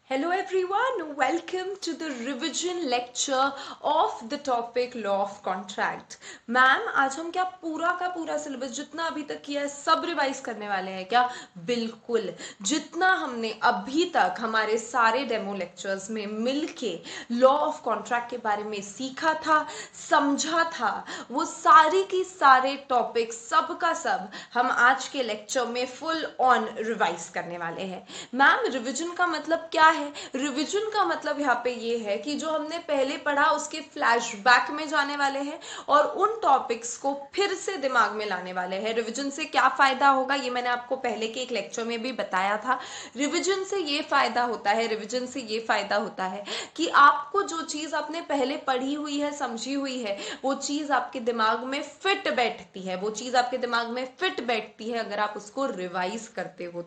Hello everyone, welcome to the revision lecture of the topic law of contract. Ma'am आज हम क्या पूरा का पूरा सिलेबस जितना अभी तक किया है सब रिवाइज करने वाले हैं क्या? बिल्कुल, जितना हमने अभी तक हमारे सारे डेमो लेक्चर्स में मिलके लॉ ऑफ कॉन्ट्रैक्ट के बारे में सीखा था, समझा था, वो सारी की सारे टॉपिक सब का सब हम आज के लेक्चर में फुल ऑन रिवाइज करने वाले हैं। मैम रिविजन का मतलब क्या है? रिवीजन का मतलब यहाँ पे ये है कि जो हमने पहले पढ़ा उसके फ्लैशबैक में जाने वाले हैं और उन टॉपिक्स को फिर से दिमाग में लाने वाले हैं। रिवीजन से क्या फायदा होगा ये मैंने आपको पहले के एक लेक्चर में भी बताया था। रिवीजन से ये फायदा होता है, रिवीजन से ये फायदा होता है कि आपको जो चीज आपने पहले पढ़ी हुई है, समझी हुई है, वो चीज आपके दिमाग में फिट बैठती है, वो चीज आपके दिमाग में फिट बैठती है अगर आप उसको रिवाइज करते हो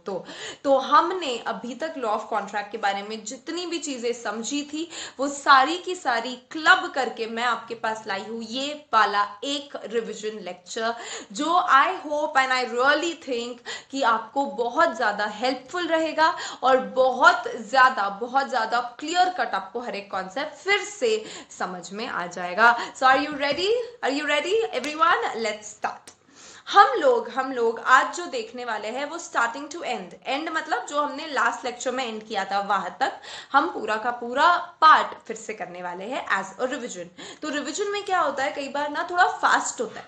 तो हमने अभी तक लॉ ऑफ कॉन्ट्रैक्ट के बारे में जितनी भी चीजें समझी थी वो सारी की सारी क्लब करके मैं आपके पास लाई हूं ये वाला एक रिवीजन लेक्चर, जो I hope and I really think कि आपको बहुत ज्यादा हेल्पफुल रहेगा और बहुत ज्यादा क्लियर कट आपको हर एक कॉन्सेप्ट फिर से समझ में आ जाएगा। So are you ready everyone? Let's start. हम लोग आज जो देखने वाले हैं वो स्टार्टिंग टू एंड मतलब जो हमने लास्ट लेक्चर में एंड किया था वहां तक हम पूरा का पूरा पार्ट फिर से करने वाले हैं एज अ रिवीजन। तो रिवीजन में क्या होता है, कई बार ना थोड़ा फास्ट होता है,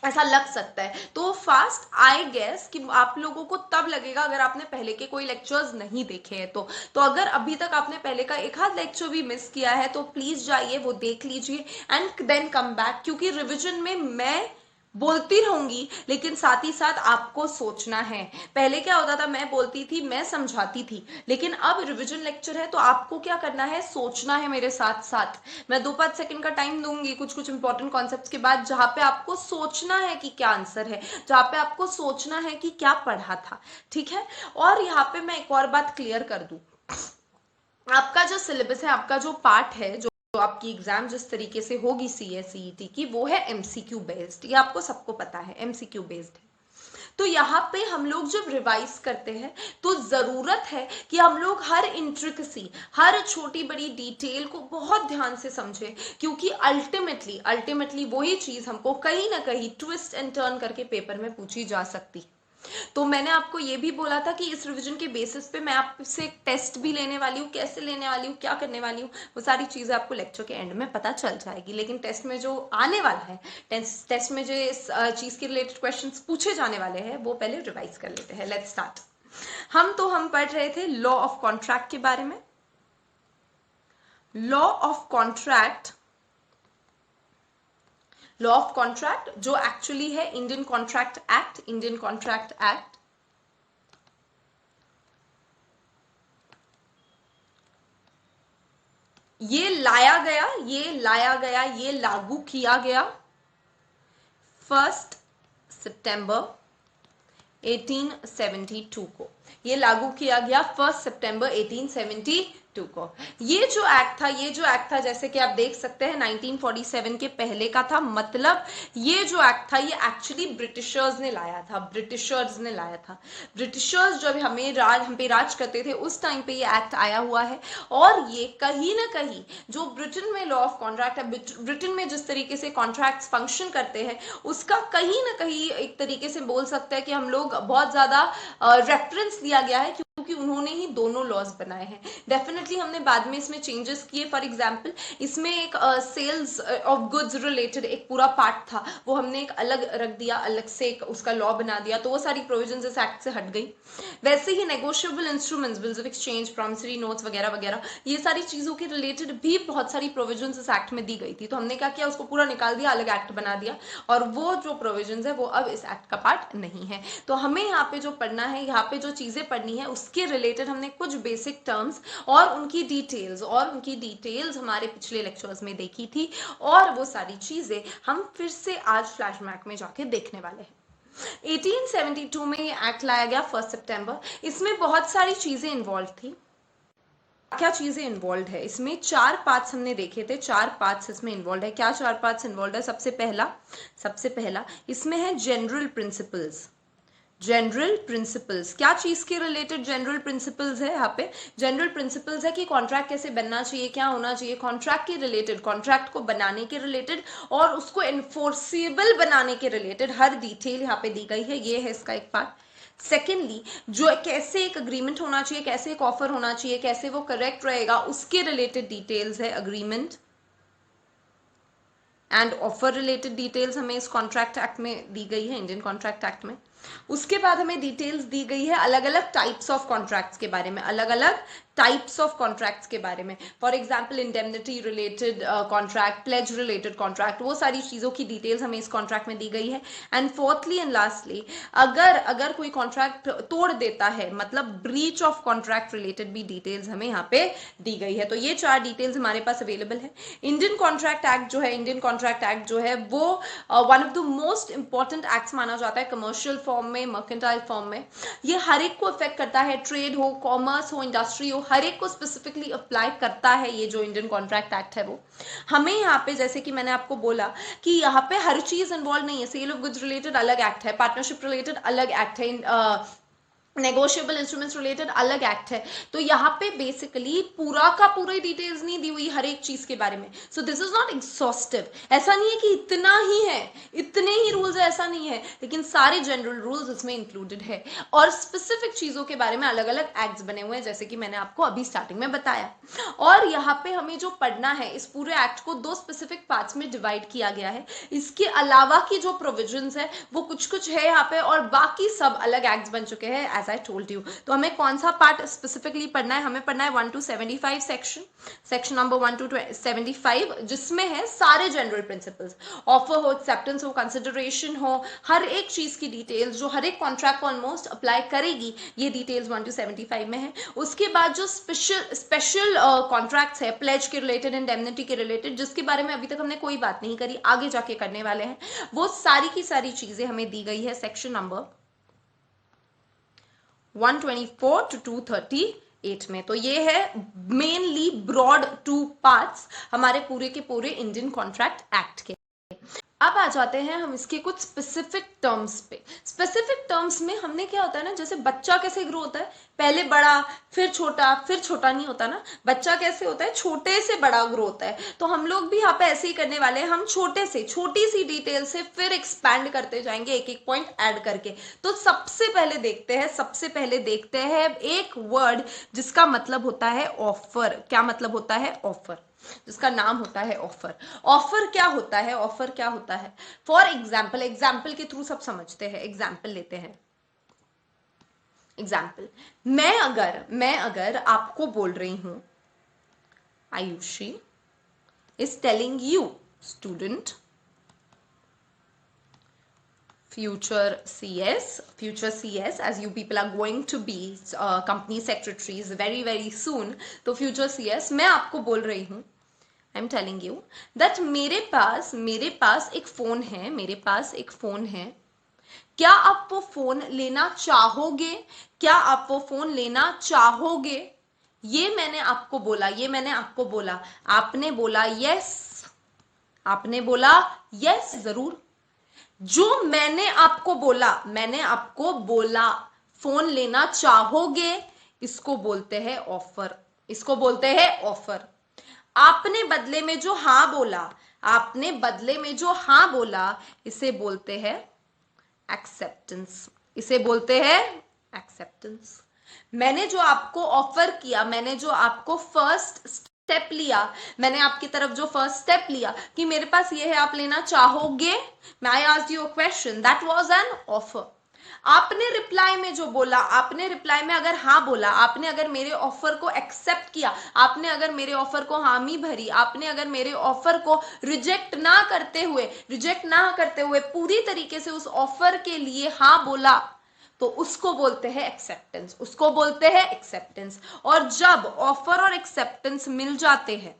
ऐसा लग सकता है। तो फास्ट आई गेस कि आप लोगों को तब लगेगा अगर आपने पहले के कोई लेक्चर्स नहीं देखे हैं तो अगर अभी तक आपने पहले का एक आध लेक्चर भी मिस किया है तो प्लीज जाइए वो देख लीजिए एंड देन कम बैक, क्योंकि रिवीजन में मैं बोलती रहूंगी लेकिन साथ ही साथ आपको सोचना है। पहले क्या होता था, मैं बोलती थी, मैं समझाती थी, लेकिन अब रिवीजन लेक्चर है तो आपको क्या करना है, सोचना है मेरे साथ साथ। मैं 2-5 सेकंड का टाइम दूंगी कुछ कुछ इंपॉर्टेंट कॉन्सेप्ट्स के बाद, जहां पे आपको सोचना है कि क्या आंसर है, जहां पे आपको सोचना है कि क्या पढ़ा था। ठीक है? और यहाँ पे मैं एक और बात क्लियर कर दूं, आपका जो सिलेबस है, आपका जो पार्ट है, जो आपकी एग्जाम जिस तरीके से होगी सीएसईटी की, वो है एमसीक्यू बेस्ड। ये आपको सबको पता है, एमसीक्यू बेस्ड है। तो यहाँ पे हम लोग जब रिवाइज करते हैं तो जरूरत है कि हम लोग हर इंट्रिकसी, हर छोटी बड़ी डिटेल को बहुत ध्यान से समझें, क्योंकि अल्टीमेटली वही चीज हमको कहीं ना कहीं ट्विस्ट एंड टर्न करके पेपर में पूछी जा सकती है। तो मैंने आपको ये भी बोला था कि इस रिवीजन के बेसिस पे मैं आपसे एक टेस्ट भी लेने वाली हूँ, कैसे लेने वाली हूँ, क्या करने वाली हूँ, वो सारी चीजें आपको लेक्चर के एंड में पता चल जाएगी। लेकिन टेस्ट में जो आने वाला है, टेस्ट में जो इस चीज के रिलेटेड क्वेश्चंस पूछे जाने वाले हैं वो पहले रिवाइज कर लेते हैं। Let's start. हम पढ़ रहे थे लॉ ऑफ कॉन्ट्रैक्ट के बारे में। Law of contract, law of contract जो एक्चुअली है Indian contract act, Indian contract act. ये लागू किया गया 1 सितंबर 1872 को। ये लागू किया गया 1 सितंबर 1872 को। ये जो एक्ट था जैसे कि आप देख सकते हैं 1947 के पहले का था। मतलब ये जो एक्ट था ये एक्चुअली ब्रिटिशर्स ने लाया था, ब्रिटिशर्स जब हम पे राज करते थे उस टाइम पे ये एक्ट आया हुआ है। और ये कहीं ना कहीं जो ब्रिटेन में लॉ ऑफ कॉन्ट्रैक्ट है, ब्रिटेन में जिस तरीके से कॉन्ट्रैक्ट्स फंक्शन करते हैं उसका कहीं ना कहीं एक तरीके से बोल सकते हैं कि हम लोग बहुत ज्यादा रेफरेंस लिया गया है, क्योंकि उन्होंने ही दोनों लॉज बनाए हैं। डेफिनेटली हमने बाद में इसमें चेंजेस किए। फॉर एग्जांपल इसमें एक सेल्स ऑफ गुड्स रिलेटेड एक पूरा पार्ट था, वो हमने एक अलग रख दिया, अलग से एक उसका लॉ बना दिया, तो वो सारी प्रोविजंस इस एक्ट से हट गई। वैसे ही negotiable instruments, bills of exchange, promissory notes वगैरह वगैरह, ये सारी चीजों के रिलेटेड भी बहुत सारी प्रोविजंस इस एक्ट में दी गई थी। तो हमने क्या किया, उसको पूरा निकाल दिया, अलग एक्ट बना दिया, और वो जो प्रोविजंस है वो अब इस एक्ट का पार्ट नहीं है। तो हमें यहाँ पे जो पढ़ना है, यहाँ पे जो चीजें पढ़नी है, उसके रिलेटेड हमने कुछ बेसिक टर्म्स और उनकी डिटेल्स हमारे पिछले लेक्चर्स में देखी थी, और वो सारी चीजें हम फिर से आज फ्लैशबैक में जाके देखने वाले हैं। 1872 में ये एक्ट लाया गया 1 सितंबर। इसमें बहुत सारी चीजें इन्वॉल्व थी। क्या चीजें इन्वॉल्व है इसमें? 4 पार्ट्स हमने देखे थे, 4 पार्ट्स इसमें इन्वॉल्व है। क्या 4 पार्ट्स इन्वॉल्व है? सबसे पहला इसमें है जनरल प्रिंसिपल्स। जनरल प्रिंसिपल्स, क्या चीज के रिलेटेड जनरल प्रिंसिपल्स है यहाँ पे? जनरल प्रिंसिपल्स है कि कॉन्ट्रैक्ट कैसे बनना चाहिए, क्या होना चाहिए कॉन्ट्रैक्ट के रिलेटेड, कॉन्ट्रैक्ट को बनाने के रिलेटेड और उसको एनफोर्सेबल बनाने के रिलेटेड हर डिटेल यहाँ पे दी गई है। ये है इसका एक पार्ट। सेकेंडली, जो कैसे एक अग्रीमेंट होना चाहिए, कैसे एक ऑफर होना चाहिए, कैसे वो करेक्ट रहेगा, उसके रिलेटेड डिटेल्स है agreement and offer related details हमें इस कॉन्ट्रैक्ट एक्ट में दी गई है, इंडियन कॉन्ट्रैक्ट एक्ट में। उसके बाद हमें डिटेल्स दी गई है अलग अलग टाइप्स ऑफ कॉन्ट्रैक्ट्स के बारे में, अलग अलग टाइप्स ऑफ कॉन्ट्रैक्ट्स के बारे में। For example indemnity related contract, pledge related contract, वो सारी चीजों की डिटेल्स हमें इस कॉन्ट्रैक्ट में दी गई है। एंड फोर्थली एंड लास्टली, अगर कोई कॉन्ट्रैक्ट तोड़ देता है, मतलब ब्रीच ऑफ कॉन्ट्रैक्ट रिलेटेड भी डिटेल्स हमें यहाँ पे दी गई है। तो ये 4 डिटेल्स हमारे पास अवेलेबल है। इंडियन कॉन्ट्रैक्ट एक्ट जो है, इंडियन कॉन्ट्रैक्ट एक्ट जो है वो one of the most important acts माना जाता है कमर्शियल फॉर्म में, मर्केंटाइल फॉर्म में। ये हर एक को अफेक्ट करता है, ट्रेड हो, कॉमर्स हो, इंडस्ट्री हो, हर एक को स्पेसिफिकली अप्लाई करता है ये जो इंडियन कॉन्ट्रैक्ट एक्ट है वो। हमें यहाँ पे, जैसे कि मैंने आपको बोला कि यहाँ पे हर चीज इन्वॉल्व नहीं है। सेल ऑफ गुड्स रिलेटेड अलग एक्ट है, पार्टनरशिप रिलेटेड अलग एक्ट है, नेगोशिएबल इंस्ट्रूमेंट्स रिलेटेड अलग एक्ट है। तो यहाँ पे बेसिकली पूरा का पूरा डिटेल्स नहीं दी हुई हर एक चीज के बारे में। So this is not exhaustive. ऐसा नहीं है कि इतना ही है, इतने ही रूल्स है, ऐसा नहीं है, लेकिन सारे जनरल रूल्स इसमें इंक्लूडेड है और स्पेसिफिक चीजों के बारे में अलग अलग एक्ट्स बने हुए हैं, जैसे कि मैंने आपको अभी स्टार्टिंग में बताया। और यहाँ पे हमें जो पढ़ना है, इस पूरे एक्ट को 2 स्पेसिफिक पार्ट्स में डिवाइड किया गया है। इसके अलावा की जो प्रोविजंस है वो कुछ कुछ है यहाँ पे, और बाकी सब अलग एक्ट्स बन चुके हैं एज आई टोल्ड यू। तो हमें कौन सा पार्ट स्पेसिफिकली पढ़ना है? हमें पढ़ना है 1 to 75 सेक्शन नंबर 1 to 75, जिसमें है सारे जनरल प्रिंसिपल्स, ऑफर हो, एक्सेप्टेंस हो, कंसिडरेशन हो, हर एक चीज की डिटेल्स जो हर एक कॉन्ट्रैक्ट को ऑलमोस्ट अप्लाई करेगी, ये डिटेल्स 1 to 75 में है। उसके बाद जो स्पेशल कॉन्ट्रैक्ट्स है, प्लेज के रिलेटेड, इंडेमनिटी के रिलेटेड, जिसके बारे में अभी तक हमने कोई बात नहीं करी, आगे जाके करने वाले हैं, वो सारी की सारी चीजें हमें दी गई है सेक्शन नंबर 124 to 238 में। तो ये है मेनली ब्रॉड 2 पार्ट्स हमारे पूरे के पूरे इंडियन कॉन्ट्रैक्ट एक्ट के। अब आ जाते हैं हम इसके कुछ स्पेसिफिक टर्म्स पे। स्पेसिफिक टर्म्स में हमने क्या होता है ना, जैसे बच्चा कैसे ग्रो होता है, पहले बड़ा फिर छोटा नहीं होता ना, बच्चा कैसे होता है, छोटे से बड़ा ग्रो होता है। तो हम लोग भी यहाँ पे ऐसे ही करने वाले हैं, हम छोटे से छोटी सी डिटेल से फिर एक्सपैंड करते जाएंगे, एक एक पॉइंट ऐड करके। तो सबसे पहले देखते हैं एक वर्ड जिसका मतलब होता है ऑफर। क्या मतलब होता है? ऑफर, जिसका नाम होता है ऑफर। ऑफर क्या होता है? ऑफर क्या होता है? फॉर एग्जाम्पल, एग्जाम्पल के थ्रू सब समझते हैं, एग्जाम्पल लेते हैं। एग्जाम्पल, मैं अगर आपको बोल रही हूं, Ayushi is telling you, student, future CS, as you people are going to be company secretaries very soon, तो future CS मैं आपको बोल रही हूँ, I am telling you that मेरे पास एक फोन है, क्या आप वो फोन लेना चाहोगे? ये मैंने आपको बोला, आपने बोला यस जरूर। जो मैंने आपको बोला फोन लेना चाहोगे, इसको बोलते हैं ऑफर। आपने बदले में जो हाँ बोला, इसे बोलते हैं एक्सेप्टेंस। मैंने जो आपको ऑफर किया, मैंने जो आपको फर्स्ट स्टेप लिया, मैंने आपकी तरफ जो फर्स्ट स्टेप लिया कि मेरे पास ये है, आप लेना चाहोगे, I asked you a question, that was an offer. आपने रिप्लाई में अगर हाँ बोला, आपने अगर मेरे ऑफर को एक्सेप्ट किया, आपने अगर मेरे ऑफर को हामी भरी, आपने अगर मेरे ऑफर को रिजेक्ट ना करते हुए पूरी तरीके से उस ऑफर के लिए हाँ बोला, तो उसको बोलते हैं एक्सेप्टेंस। और जब ऑफर और एक्सेप्टेंस मिल जाते हैं,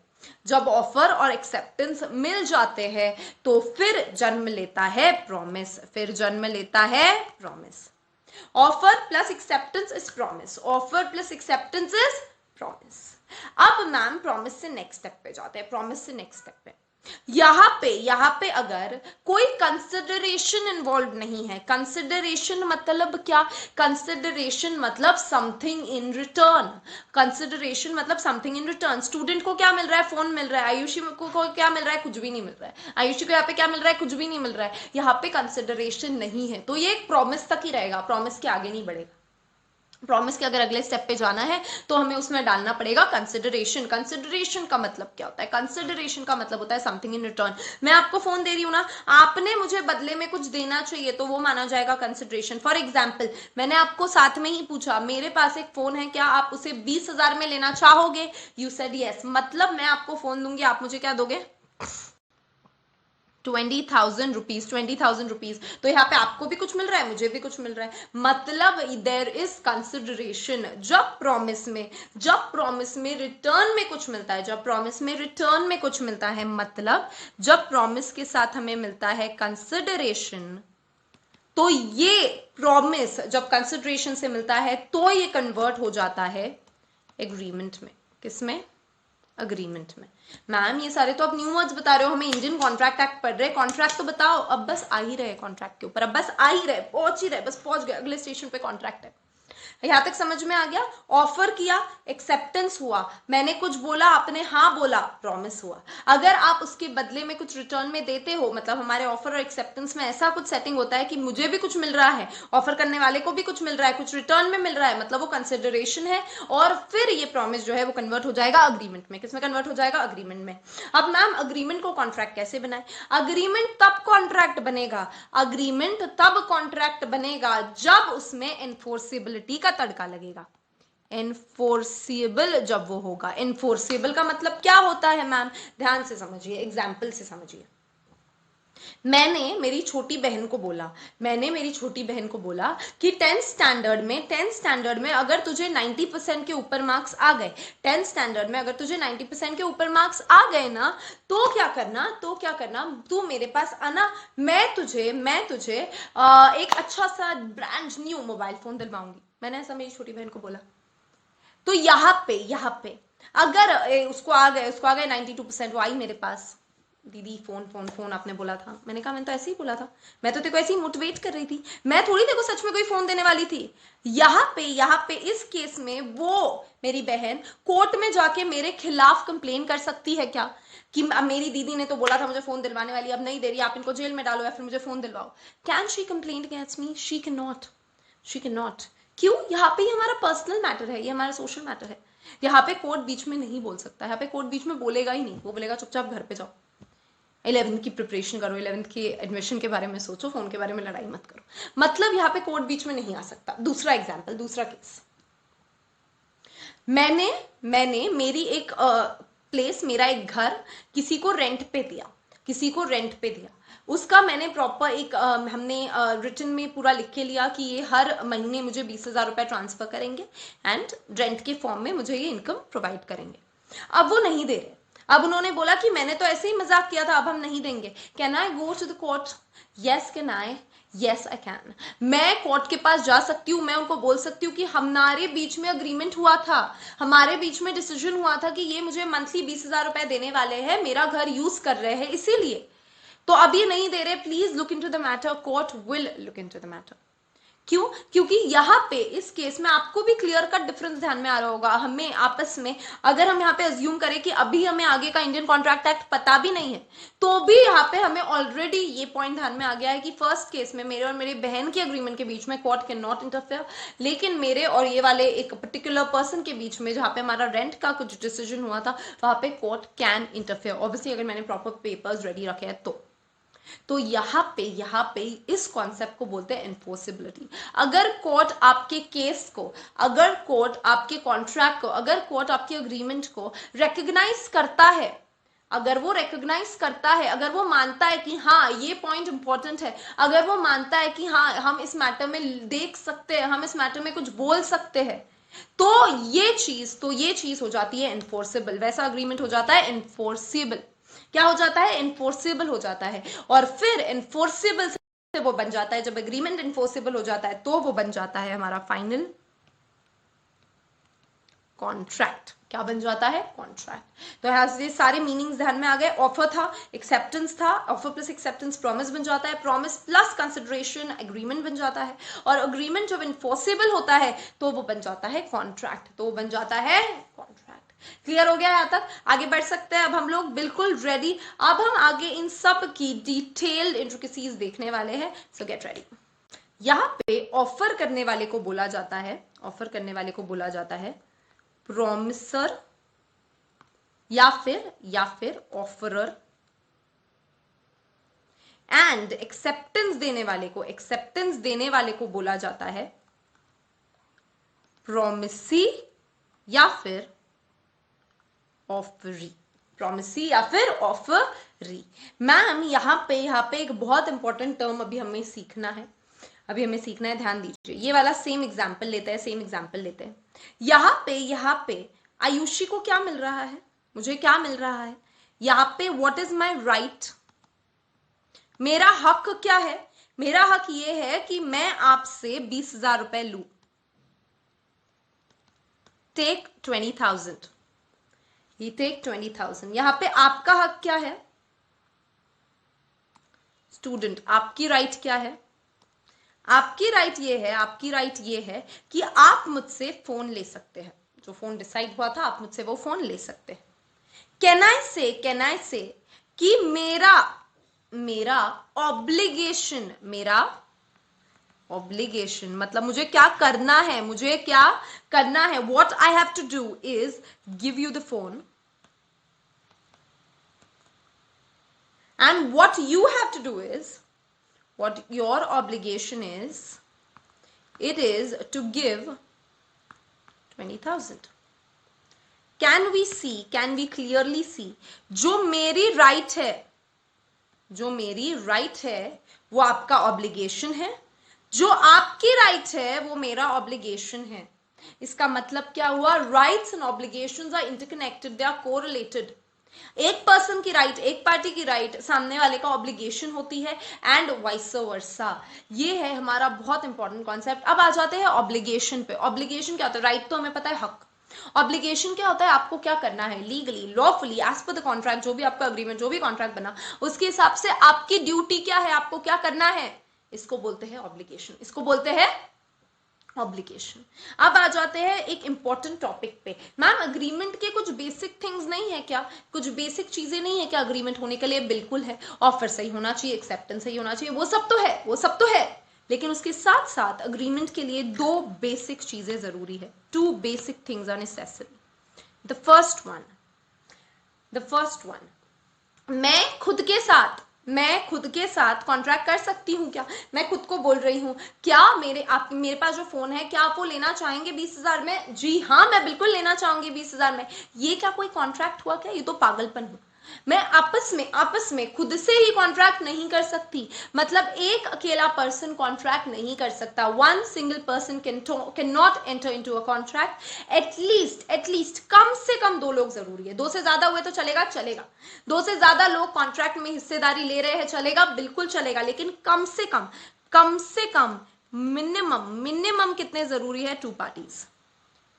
तो फिर जन्म लेता है promise. Offer plus acceptance is promise. अब मैम प्रॉमिस से नेक्स्ट स्टेप पे जाते हैं। यहाँ पे अगर कोई कंसिडरेशन इन्वॉल्व नहीं है, कंसिडरेशन मतलब क्या, कंसिडरेशन मतलब समथिंग इन रिटर्न, कंसिडरेशन मतलब समथिंग इन रिटर्न। स्टूडेंट को क्या मिल रहा है, फोन मिल रहा है, आयुषी को क्या मिल रहा है, कुछ भी नहीं मिल रहा है, आयुषी को यहाँ पे क्या मिल रहा है, कुछ भी नहीं मिल रहा है, यहाँ पे कंसिडरेशन नहीं है, तो ये एक प्रॉमिस तक ही रहेगा, प्रॉमिस के आगे नहीं बढ़ेगा। प्रॉमिस के अगर अगले स्टेप पे जाना है तो हमें उसमें डालना पड़ेगा कंसिडरेशन। कंसिडरेशन का मतलब क्या होता है, कंसिडरेशन का मतलब होता है समथिंग इन रिटर्न। मैं आपको फोन दे रही हूं ना, आपने मुझे बदले में कुछ देना चाहिए, तो वो माना जाएगा कंसिडरेशन। फॉर एग्जाम्पल, मैंने आपको साथ में ही पूछा, मेरे पास एक फोन है, क्या आप उसे 20,000 में लेना चाहोगे, यू सेड यस, मतलब मैं आपको फोन दूंगी, आप मुझे क्या दोगे, 20,000 रुपीज, 20,000 रुपीज। तो यहाँ पे आपको भी कुछ मिल रहा है, मुझे भी कुछ मिल रहा है, मतलब देर इज कंसिडरेशन। जब प्रॉमिस में रिटर्न में कुछ मिलता है, जब प्रॉमिस में रिटर्न में कुछ मिलता है, मतलब जब प्रॉमिस के साथ हमें मिलता है कंसिडरेशन, तो ये प्रॉमिस जब कंसिडरेशन से मिलता है तो ये कन्वर्ट हो जाता है एग्रीमेंट में। किसमें, अग्रीमेंट में। मैम ये सारे तो आप न्यू वर्ड्स बता रहे हो, हमें इंडियन कॉन्ट्रैक्ट एक्ट पढ़ रहे हैं, कॉन्ट्रैक्ट तो बताओ। अब बस आ ही रहे कॉन्ट्रैक्ट के ऊपर, अब बस आ ही रहे, पहुंच ही रहे, बस पहुंच गए अगले स्टेशन पे, कॉन्ट्रैक्ट है। यहां तक समझ में आ गया, ऑफर किया, एक्सेप्टेंस हुआ, मैंने कुछ बोला, आपने हाँ बोला, प्रॉमिस हुआ। अगर आप उसके बदले में कुछ रिटर्न में देते हो, मतलब हमारे ऑफर और एक्सेप्टेंस में ऐसा कुछ सेटिंग होता है कि मुझे भी कुछ मिल रहा है, ऑफर करने वाले को भी कुछ मिल रहा है, कुछ रिटर्न में मिल रहा है, मतलब वो कंसिडरेशन है, और फिर ये प्रॉमिस जो है वो कन्वर्ट हो जाएगा अग्रीमेंट में। किसमें कन्वर्ट हो जाएगा, अग्रीमेंट में। अब मैम अग्रीमेंट को कॉन्ट्रैक्ट कैसे बनाए, अग्रीमेंट तब कॉन्ट्रैक्ट बनेगा, अग्रीमेंट तब कॉन्ट्रैक्ट बनेगा जब उसमें एनफोर्सिबिलिटी का तड़का लगेगा। एनफोर्सिबल जब वो होगा, एनफोर्सिबल का मतलब क्या होता है मैम, ध्यान से समझिए, एग्जाम्पल से समझिए। मैंने मेरी छोटी बहन को बोला, मैंने मेरी छोटी बहन को बोला कि 10th स्टैंडर्ड में अगर तुझे 90% के ऊपर मार्क्स आ गए, 10th स्टैंडर्ड में अगर तुझे 90% के ऊपर मार्क्स आ गए ना, तो क्या करना, तू मेरे पास आना, मैं तुझे एक अच्छा सा ब्रांड न्यू मोबाइल फोन दिलवाऊंगी। मैंने ऐसा मेरी छोटी बहन को बोला। तो यहाँ पे अगर उसको आ गए 92%, वो आई मेरे पास, दीदी फोन फोन फोन आपने बोला था, मैंने कहा मैंने तो ऐसे ही बोला था, मैं तो तेरे को ऐसे ही मोटिवेट कर रही थी, मैं थोड़ी तेरे को सच में कोई फोन देने वाली थी। यहाँ पे इस केस में वो मेरी बहन कोर्ट में जाके मेरे खिलाफ कंप्लेन कर सकती है क्या, कि मेरी दीदी ने तो बोला था मुझे फोन दिलवाने वाली, अब नहीं दे रही, आप इनको जेल में डालो या फिर मुझे फोन दिलवाओ। Can she complain against me, she can not, she can not. क्यों, यहाँ पे ये हमारा पर्सनल मैटर है, ये हमारा सोशल मैटर है, यहाँ पे कोर्ट बीच में नहीं बोल सकता, यहाँ पे कोर्ट बीच में बोलेगा ही नहीं, वो बोलेगा चुपचाप घर पे जाओ, 11th की प्रिपरेशन करो, 11th की एडमिशन के बारे में सोचो, फोन के बारे में लड़ाई मत करो, मतलब यहाँ पे कोर्ट बीच में नहीं आ सकता। दूसरा एग्जाम्पल, दूसरा केस, मैंने मेरी एक प्लेस, मेरा एक घर किसी को रेंट पे दिया, किसी को रेंट पे दिया, उसका मैंने प्रॉपर एक हमने रिटन में पूरा लिख के लिया कि ये हर महीने मुझे 20,000 रुपए ट्रांसफर करेंगे एंड रेंट के फॉर्म में मुझे ये इनकम प्रोवाइड करेंगे। अब वो नहीं दे रहे, अब उन्होंने बोला कि मैंने तो ऐसे ही मजाक किया था, अब हम नहीं देंगे, can I go to the court, yes can I, yes I can, मैं कोर्ट के पास जा सकती हूँ, मैं उनको बोल सकती हूँ कि हमारे बीच में अग्रीमेंट हुआ था, हमारे बीच में डिसीजन हुआ था कि ये मुझे मंथली 20,000 रुपए देने वाले हैं, मेरा घर यूज कर रहे हैं इसीलिए, तो अब ये नहीं दे रहे, please look into the matter, court will look into the matter. क्यों, क्योंकि यहाँ पे इस केस में आपको भी क्लियर कट डिफरेंस ध्यान में आ रहा होगा, हमें आपस में अगर हम यहाँ पे अज्यूम करें कि अभी हमें आगे का इंडियन कॉन्ट्रैक्ट एक्ट पता भी नहीं है, तो भी यहाँ पे हमें ऑलरेडी ये पॉइंट ध्यान में आ गया है कि फर्स्ट केस में मेरे और मेरी बहन के अग्रीमेंट के बीच में कोर्ट कैन नॉट इंटरफेयर, लेकिन मेरे और ये वाले एक पर्टिकुलर पर्सन के बीच में जहाँ पे हमारा रेंट का कुछ डिसीजन हुआ था, वहां पे कोर्ट कैन इंटरफेयर, ऑब्वियसली अगर मैंने प्रॉपर पेपर्स रेडी रखे हैं तो यहाँ पे इस कॉन्सेप्ट को बोलते हैं एनफोर्सिबिलिटी। अगर कोर्ट आपके केस को, अगर कोर्ट आपके कॉन्ट्रैक्ट को, अगर कोर्ट आपके अग्रीमेंट को रिकॉग्नाइज करता है, अगर वो रिकॉग्नाइज करता है, अगर वो मानता है कि हाँ ये पॉइंट इंपॉर्टेंट है, अगर वो मानता है कि हाँ हम इस मैटर में देख सकते हैं, हम इस मैटर में कुछ बोल सकते हैं, तो ये चीज हो जाती है एनफोर्सेबल, वैसा अग्रीमेंट हो जाता है एनफोर्सेबल। क्या हो जाता है, एनफोर्सेबल हो जाता है, और फिर एनफोर्सेबल से वो बन जाता है, जब एग्रीमेंट एनफोर्सेबल हो जाता है तो वो बन जाता है हमारा फाइनल कॉन्ट्रैक्ट। क्या बन जाता है? कॉन्ट्रैक्ट। तो यहाँ से सारे मीनिंग्स ध्यान में आ गए। ऑफर था, एक्सेप्टेंस था, ऑफर प्लस एक्सेप्टेंस प्रॉमिस बन जाता है, प्रॉमिस प्लस कंसिडरेशन एग्रीमेंट बन जाता है, और एग्रीमेंट जब इन्फोर्सेबल होता है तो वो बन जाता है कॉन्ट्रैक्ट, तो वो बन जाता है कॉन्ट्रैक्ट। क्लियर हो गया? यहाँ तक आगे बढ़ सकते हैं अब हम लोग, बिल्कुल रेडी। अब हम आगे इन सब की डिटेल्ड इंट्रिकेसीज देखने वाले हैं, सो गेट रेडी। यहाँ पे ऑफर करने वाले को बोला जाता है, ऑफर करने वाले को बोला जाता है प्रॉमिसर या फिर ऑफरर, एंड एक्सेप्टेंस देने वाले को बोला जाता है प्रॉमिसी या फिर ऑफरी, प्रॉमिसी या फिर ऑफरी। मैम यहाँ पे एक बहुत इंपॉर्टेंट टर्म अभी हमें सीखना है, ध्यान दीजिए। ये वाला सेम एग्जाम्पल लेते हैं। यहाँ पे आयुषी को क्या मिल रहा है? मुझे क्या मिल रहा है? यहाँ पे व्हाट इज माई राइट, मेरा हक क्या है? मेरा हक ये है कि मैं आपसे 20,000 रुपए लू, टेक 20,000, ये टेक 20,000। यहाँ पे आपका हक क्या है? स्टूडेंट, आपकी राइट क्या है? आपकी राइट ये है कि आप मुझसे फोन ले सकते हैं, जो फोन डिसाइड हुआ था आप मुझसे वो फोन ले सकते हैं। कैन आई से कि मेरा ऑब्लिगेशन मतलब मुझे क्या करना है, what I have to do is give you the phone, and what you have to do is, what your obligation is, it is to give 20,000. Can we clearly see, जो मेरी राइट है वो आपका ऑब्लिगेशन है, जो आपकी right है वो मेरा ऑब्लिगेशन है। इसका मतलब क्या हुआ? Rights and obligations are interconnected, they are correlated. एक पर्सन की राइट, एक पार्टी की राइट सामने वाले का ऑब्लिगेशन होती है, एंड वाइस वर्सा। ये है हमारा बहुत इंपॉर्टेंट कॉन्सेप्ट। अब आ जाते हैं ऑब्लिगेशन पे। ऑब्लिगेशन क्या होता है? राइट तो हमें पता है, हक। ऑब्लिगेशन क्या होता है? आपको क्या करना है legally, lawfully, as per the contract, जो भी आपका अग्रीमेंट, जो भी कॉन्ट्रैक्ट बना, उसके हिसाब से आपकी ड्यूटी क्या है, आपको क्या करना है, इसको बोलते हैं ऑब्लिगेशन, इसको बोलते हैं ऑब्लिगेशन। अब आ जाते हैं एक इंपॉर्टेंट टॉपिक पे। मैम अग्रीमेंट के कुछ बेसिक थिंग्स नहीं है क्या, कुछ बेसिक चीजें नहीं है क्या अग्रीमेंट होने के लिए? बिल्कुल है। ऑफर सही होना चाहिए, एक्सेप्टेंस सही होना चाहिए, वो सब तो है, लेकिन उसके साथ साथ अग्रीमेंट के लिए दो बेसिक चीजें जरूरी है। 2 basic things are necessary. The first one, मैं खुद के साथ कॉन्ट्रैक्ट कर सकती हूँ क्या? मैं खुद को बोल रही हूँ क्या मेरे पास जो फोन है, क्या आप वो लेना चाहेंगे 20,000 में? जी हाँ, मैं बिल्कुल लेना चाहूंगी 20,000 में। ये क्या कोई कॉन्ट्रैक्ट हुआ क्या? ये तो पागलपन हुआ। मैं आपस में खुद से ही कॉन्ट्रैक्ट नहीं कर सकती, मतलब एक अकेला पर्सन कॉन्ट्रैक्ट नहीं कर सकता। One single person can not enter into a contract. At least कम से कम 2 लोग जरूरी है। 2 से ज्यादा हुए तो चलेगा, 2 से ज्यादा लोग कॉन्ट्रैक्ट में हिस्सेदारी ले रहे हैं, चलेगा, बिल्कुल चलेगा, लेकिन कम से कम मिनिमम कितने जरूरी है? 2 पार्टीज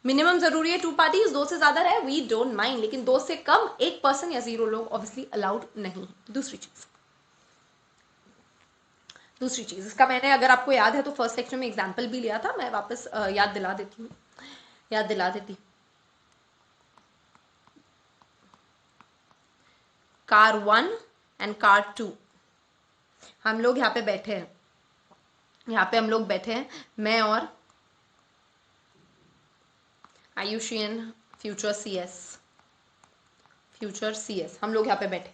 मिनिमम जरूरी है। 2 पार्टीज, 2 से ज्यादा रहे वी डोंट माइंड, लेकिन 2 से कम, 1 पर्सन या 0 लोग ऑब्वियसली अलाउड नहीं है। दूसरी चीज इसका मैंने, अगर आपको याद है तो फर्स्ट लेक्चर में एग्जांपल भी लिया था, मैं वापस याद दिला देती। कार 1 एंड कार 2, हम लोग यहाँ पे बैठे हैं, मैं और आयुषी एंड फ्यूचर सीएस, हम लोग यहाँ पे बैठे।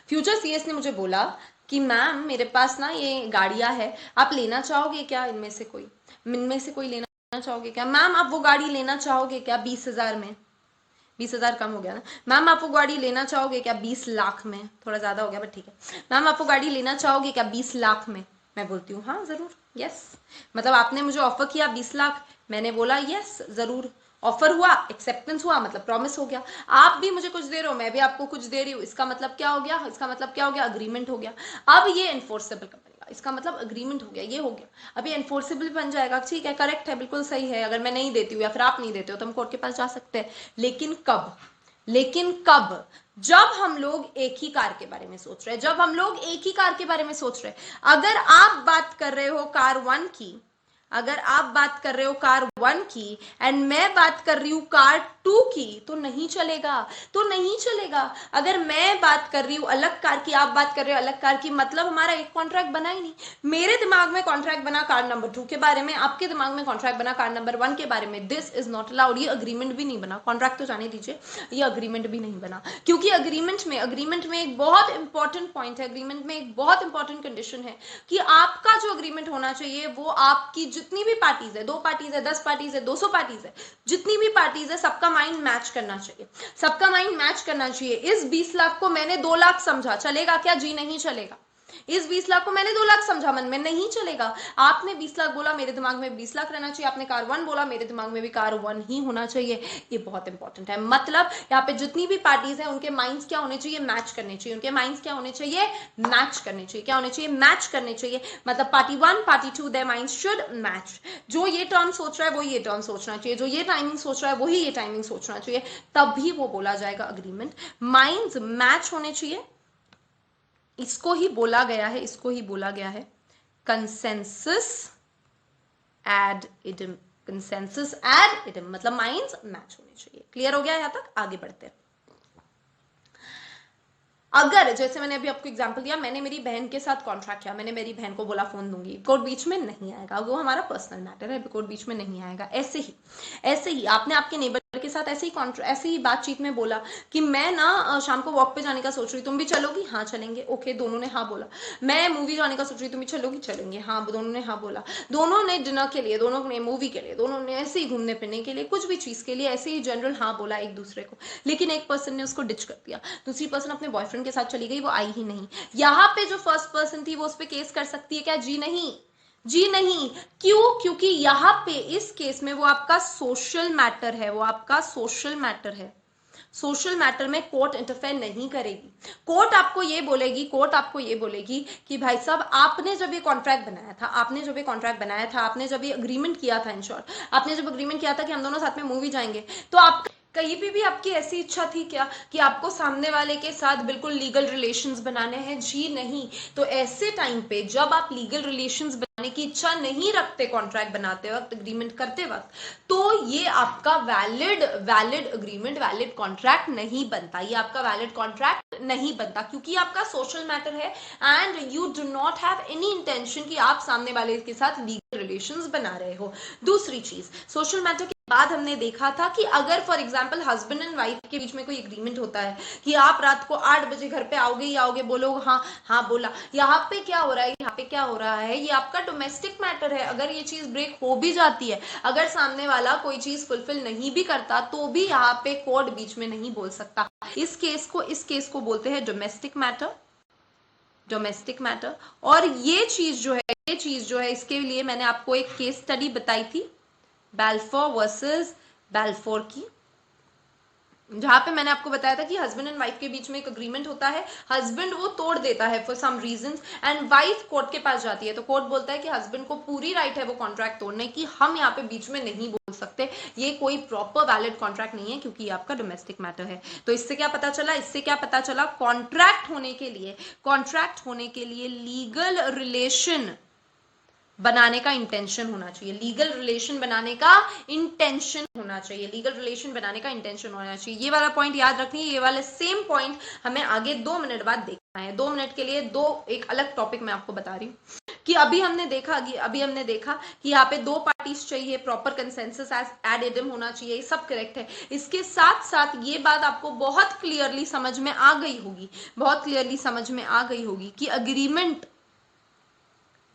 फ्यूचर सीएस ने मुझे बोला कि मैम मेरे पास ना ये गाड़ियां है, आप लेना चाहोगे क्या? इनमें से कोई लेना चाहोगे क्या? मैम आप वो गाड़ी लेना चाहोगे क्या 20,000 में? 20,000 कम हो गया ना। मैम आप वो गाड़ी लेना चाहोगे क्या 20 लाख में? थोड़ा ज्यादा हो गया बट ठीक है। मैम आप वो गाड़ी लेना चाहोगे क्या 20 लाख में? मैं बोलती हूँ हाँ जरूर, यस। मतलब आपने मुझे ऑफर किया 20 लाख, मैंने बोला यस जरूर। ऑफर हुआ, एक्सेप्टेंस हुआ, मतलब प्रॉमिस हो गया। आप भी मुझे कुछ दे रहे हो, मैं भी आपको कुछ दे रही हूँ, इसका मतलब क्या हो गया? अग्रीमेंट हो गया। अब ये इन्फोर्सेबल कब बनेगा? गया, इसका मतलब अग्रीमेंट हो गया, ये हो गया। अभी एनफोर्सेबल बन जाएगा, ठीक है, करेक्ट है, बिल्कुल सही है। अगर मैं नहीं देती हूँ या फिर आप नहीं देते हो तो हम कोर्ट के पास जा सकते हैं। लेकिन कब? जब हम लोग एक ही कार के बारे में सोच रहे हैं, जब हम लोग एक ही कार के बारे में सोच रहे हैं। अगर आप बात कर रहे हो कार 1 की, अगर आप बात कर रहे हो कार 1 की एंड मैं बात कर रही हूं कार 2 की, तो नहीं चलेगा, तो नहीं चलेगा। अगर मैं बात कर रही हूं अलग कार की, आप बात कर रहे हो अलग कार की, मतलब हमारा एक कॉन्ट्रैक्ट बना ही नहीं। मेरे दिमाग में कॉन्ट्रैक्ट बना कार नंबर 2 के बारे में, आपके दिमाग में कॉन्ट्रैक्ट बना कार नंबर 1 के बारे में। This is not allowed. ये अग्रीमेंट भी नहीं बना, कॉन्ट्रैक्ट तो जाने दीजिए, ये अग्रीमेंट भी नहीं बना। क्योंकि अग्रीमेंट में एक बहुत इंपॉर्टेंट पॉइंट है, अग्रीमेंट में एक बहुत इंपॉर्टेंट कंडीशन है कि आपका जो अग्रीमेंट होना चाहिए वो आपकी जितनी भी पार्टीज है, 2 पार्टीज है, 10 पार्टीज है, 200 पार्टीज है, जितनी भी पार्टीज है, सबका माइंड मैच करना चाहिए, सबका माइंड मैच करना चाहिए। इस 20 लाख को मैंने 2 लाख समझा, चलेगा क्या? जी नहीं चलेगा। इस 20 लाख को मैंने 2 लाख समझा, मन में नहीं चलेगा। आपने 20 लाख बोला, मेरे दिमाग में 20 लाख रहना चाहिए। आपने कार 1 बोला, मेरे दिमाग में भी कार 1 ही होना चाहिए। ये बहुत इंपॉर्टेंट है। मतलब यहाँ पे जितनी भी पार्टीज है उनके माइंड्स क्या होने चाहिए? मैच करने चाहिए। उनके माइंड्स क्या होने चाहिए? मैच करने चाहिए। क्या होने चाहिए? मैच करने चाहिए। मतलब party 1 party 2 their minds should match. जो ये टर्म सोच रहा है वो ये टर्म सोचना चाहिए, जो ये टाइमिंग सोच रहा है वही ये टाइमिंग सोचना चाहिए, तभी वो बोला जाएगा अग्रीमेंट। माइंड्स मैच होने चाहिए। इसको ही बोला गया है, इसको ही बोला गया है consensus ad idem. Consensus ad idem मतलब माइंड्स मैच होने चाहिए। क्लियर हो गया? यहां तक आगे बढ़ते हैं। अगर जैसे मैंने अभी आपको एग्जांपल दिया, मैंने मेरी बहन के साथ कॉन्ट्रैक्ट किया, मैंने मेरी बहन को बोला फोन दूंगी, कोर्ट बीच में नहीं आएगा, वो हमारा पर्सनल मैटर है, कोर्ट बीच में नहीं आएगा। ऐसे ही आपने आपके नेबर के साथ ऐसे ही बातचीत में बोला कि मैं ना शाम को वॉक पे जाने का सोच रही, तुम भी चलोगी? हाँ चलेंगे। ओके, दोनों ने हाँ बोला। मैं मूवी जाने का सोच रही, तुम भी चलोगी? चलेंगे। हाँ, दोनों ने हाँ बोला। दोनों ने डिनर के लिए, दोनों ने मूवी के लिए, दोनों ने ऐसे ही घूमने फिरने के लिए, कुछ भी चीज के लिए ऐसे ही जनरल हाँ बोला एक दूसरे को। लेकिन एक पर्सन ने उसको डिच कर दिया, दूसरी पर्सन अपने बॉयफ्रेंड के साथ चली गई, वो आई ही नहीं। यहाँ पे जो फर्स्ट पर्सन थी वो उस पर केस कर सकती है क्या? जी नहीं, जी नहीं। क्यों? क्योंकि यहाँ पे इस केस में वो आपका सोशल मैटर है, वो आपका सोशल मैटर है। सोशल मैटर में कोर्ट इंटरफेयर नहीं करेगी। कोर्ट आपको ये बोलेगी कि भाई साहब, आपने जब ये कॉन्ट्रैक्ट बनाया था, आपने जब ये अग्रीमेंट किया था, इन शॉर्ट आपने जब अग्रीमेंट किया था कि हम दोनों साथ में मूवी जाएंगे, तो आप कहीं भी आपकी ऐसी इच्छा थी क्या कि आपको सामने वाले के साथ बिल्कुल लीगल रिलेशंस बनाने हैं? जी नहीं। तो ऐसे टाइम पे जब आप लीगल रिलेशंस बनाने की इच्छा नहीं रखते, कॉन्ट्रैक्ट बनाते वक्त, एग्रीमेंट करते वक्त, तो ये आपका वैलिड अग्रीमेंट, वैलिड कॉन्ट्रैक्ट नहीं बनता। ये आपका वैलिड कॉन्ट्रैक्ट नहीं बनता, क्योंकि आपका सोशल मैटर है and you do not have any intention कि आप सामने वाले के साथ लीगल रिलेशंस बना रहे हो। दूसरी चीज, सोशल मैटर के बाद हमने देखा था कि अगर for example husband and wife के बीच में कोई एग्रीमेंट होता है कि आप रात को 8 बजे घर पे आओगे ही आओगे, बोलो हाँ हाँ बोला, यहाँ पे क्या हो रहा है, यहाँ पे क्या हो रहा है, ये आपका डोमेस्टिक मैटर है। अगर ये चीज ब्रेक हो भी जाती है, अगर सामने वाला कोई चीज फुलफिल नहीं भी करता, तो भी यहाँ पे कोर्ट बीच में नहीं बोल सकता। इस केस को बोलते हैं डोमेस्टिक मैटर। और ये चीज जो है इसके लिए मैंने आपको एक केस स्टडी बताई थी, बैल्फोर वर्सेस बैल्फोर की, जहां पे मैंने आपको बताया था कि हस्बैंड एंड वाइफ के बीच में एक अग्रीमेंट होता है, हस्बैंड वो तोड़ देता है for some reasons and wife court के पास जाती है, तो कोर्ट बोलता है कि हस्बैंड को पूरी राइट है वो कॉन्ट्रैक्ट तोड़ने की, हम यहाँ पे बीच में नहीं बोल सकते, ये कोई प्रॉपर वैलिड कॉन्ट्रैक्ट नहीं है, क्योंकि ये आपका डोमेस्टिक मैटर है। तो इससे क्या पता चला? कॉन्ट्रैक्ट होने के लिए लीगल रिलेशन बनाने का इंटेंशन होना चाहिए, लीगल रिलेशन बनाने का इंटेंशन होना चाहिए। ये वाला पॉइंट याद रखिए, ये वाला सेम पॉइंट हमें आगे 2 मिनट बाद देखना है। 2 मिनट के लिए एक अलग टॉपिक मैं आपको बता रही हूँ कि अभी हमने देखा कि यहाँ पे 2 पार्टीज चाहिए, प्रॉपर कंसेंसस एड इडम होना चाहिए, सब करेक्ट है। इसके साथ साथ ये बात आपको बहुत क्लियरली समझ में आ गई होगी कि अग्रीमेंट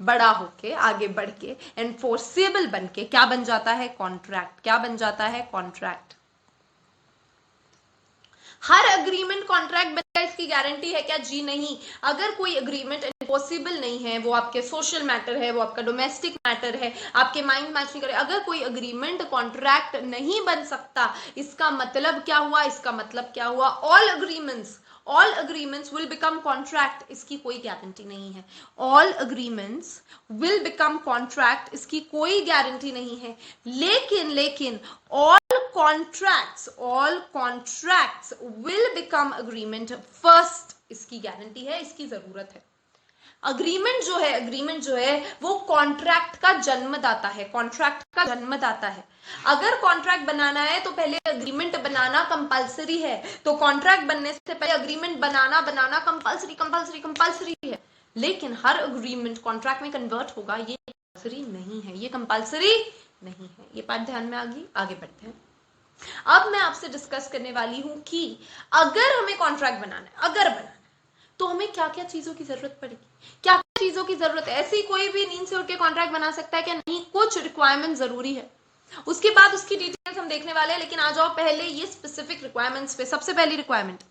बड़ा होके, आगे बढ़ के, एनफोर्सेबल बन के क्या बन जाता है? कॉन्ट्रैक्ट। हर अग्रीमेंट कॉन्ट्रैक्ट बनता है, इसकी गारंटी है क्या? जी नहीं। अगर कोई अग्रीमेंट एनफोर्सेबल नहीं है, वो आपके सोशल मैटर है, वो आपका डोमेस्टिक मैटर है, आपके माइंड मैच नहीं करे, अगर कोई अग्रीमेंट कॉन्ट्रैक्ट नहीं बन सकता, इसका मतलब क्या हुआ? All all agreements will become contract, इसकी कोई गारंटी नहीं है। All agreements will become contract, इसकी कोई गारंटी नहीं है। लेकिन all contracts will become agreement first, इसकी गारंटी है, इसकी जरूरत है। अग्रीमेंट जो है वो कॉन्ट्रैक्ट का जन्मदाता है, कॉन्ट्रैक्ट का जन्मदाता है। अगर कॉन्ट्रैक्ट बनाना है तो पहले अग्रीमेंट बनाना कंपलसरी है, तो कॉन्ट्रैक्ट बनने से पहले अग्रीमेंट बनाना कंपलसरी है। लेकिन हर अग्रीमेंट कॉन्ट्रैक्ट में कन्वर्ट होगा ये कंपलसरी नहीं है, ये कंपलसरी नहीं है। ये बात ध्यान में आ गई, आगे बढ़ते हैं। अब मैं आपसे डिस्कस करने वाली हूं कि अगर हमें कॉन्ट्रैक्ट बनाना है, अगर बनाना तो हमें क्या क्या चीजों की जरूरत पड़ेगी, क्या क्या चीजों की जरूरत है। ऐसी कोई भी नींद से उठ के कॉन्ट्रैक्ट बना सकता है क्या? नहीं, कुछ रिक्वायरमेंट जरूरी है। उसके बाद उसकी डिटेल्स हम देखने वाले हैं, लेकिन आ जाओ पहले ये स्पेसिफिक रिक्वायरमेंट्स पे। सबसे पहली रिक्वायरमेंट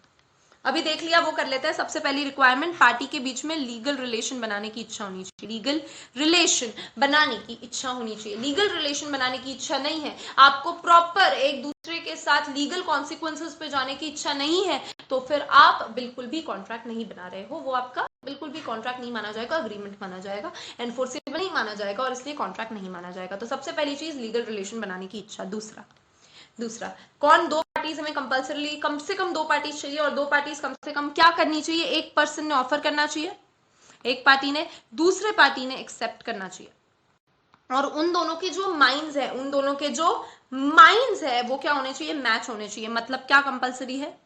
अभी देख लिया, वो कर लेते हैं। सबसे पहली रिक्वायरमेंट, पार्टी के बीच में लीगल रिलेशन बनाने की इच्छा होनी चाहिए। लीगल रिलेशन बनाने की इच्छा होनी चाहिए। लीगल रिलेशन बनाने की इच्छा नहीं है, आपको प्रॉपर एक दूसरे के साथ लीगल कॉन्सिक्वेंसेस पे जाने की इच्छा नहीं है, तो फिर आप बिल्कुल भी कॉन्ट्रैक्ट नहीं बना रहे हो। वो आपका बिल्कुल भी कॉन्ट्रैक्ट नहीं माना जाएगा, अग्रीमेंट माना जाएगा, एनफोर्सेबल नहीं माना जाएगा, और इसलिए कॉन्ट्रैक्ट नहीं माना जाएगा। तो सबसे पहली चीज लीगल रिलेशन बनाने की इच्छा। दूसरा कौन? दो पार्टीज हमें कंपल्सरली, कम से कम दो पार्टीज चाहिए, और दो पार्टीज कम से कम क्या करनी चाहिए? एक पर्सन ने ऑफर करना चाहिए, एक पार्टी ने, दूसरे पार्टी ने एक्सेप्ट करना चाहिए। और उन दोनों के जो माइंड्स है, वो क्या होने चाहिए? मैच होने चाहिए। मतलब क्या कंपल्सरी है?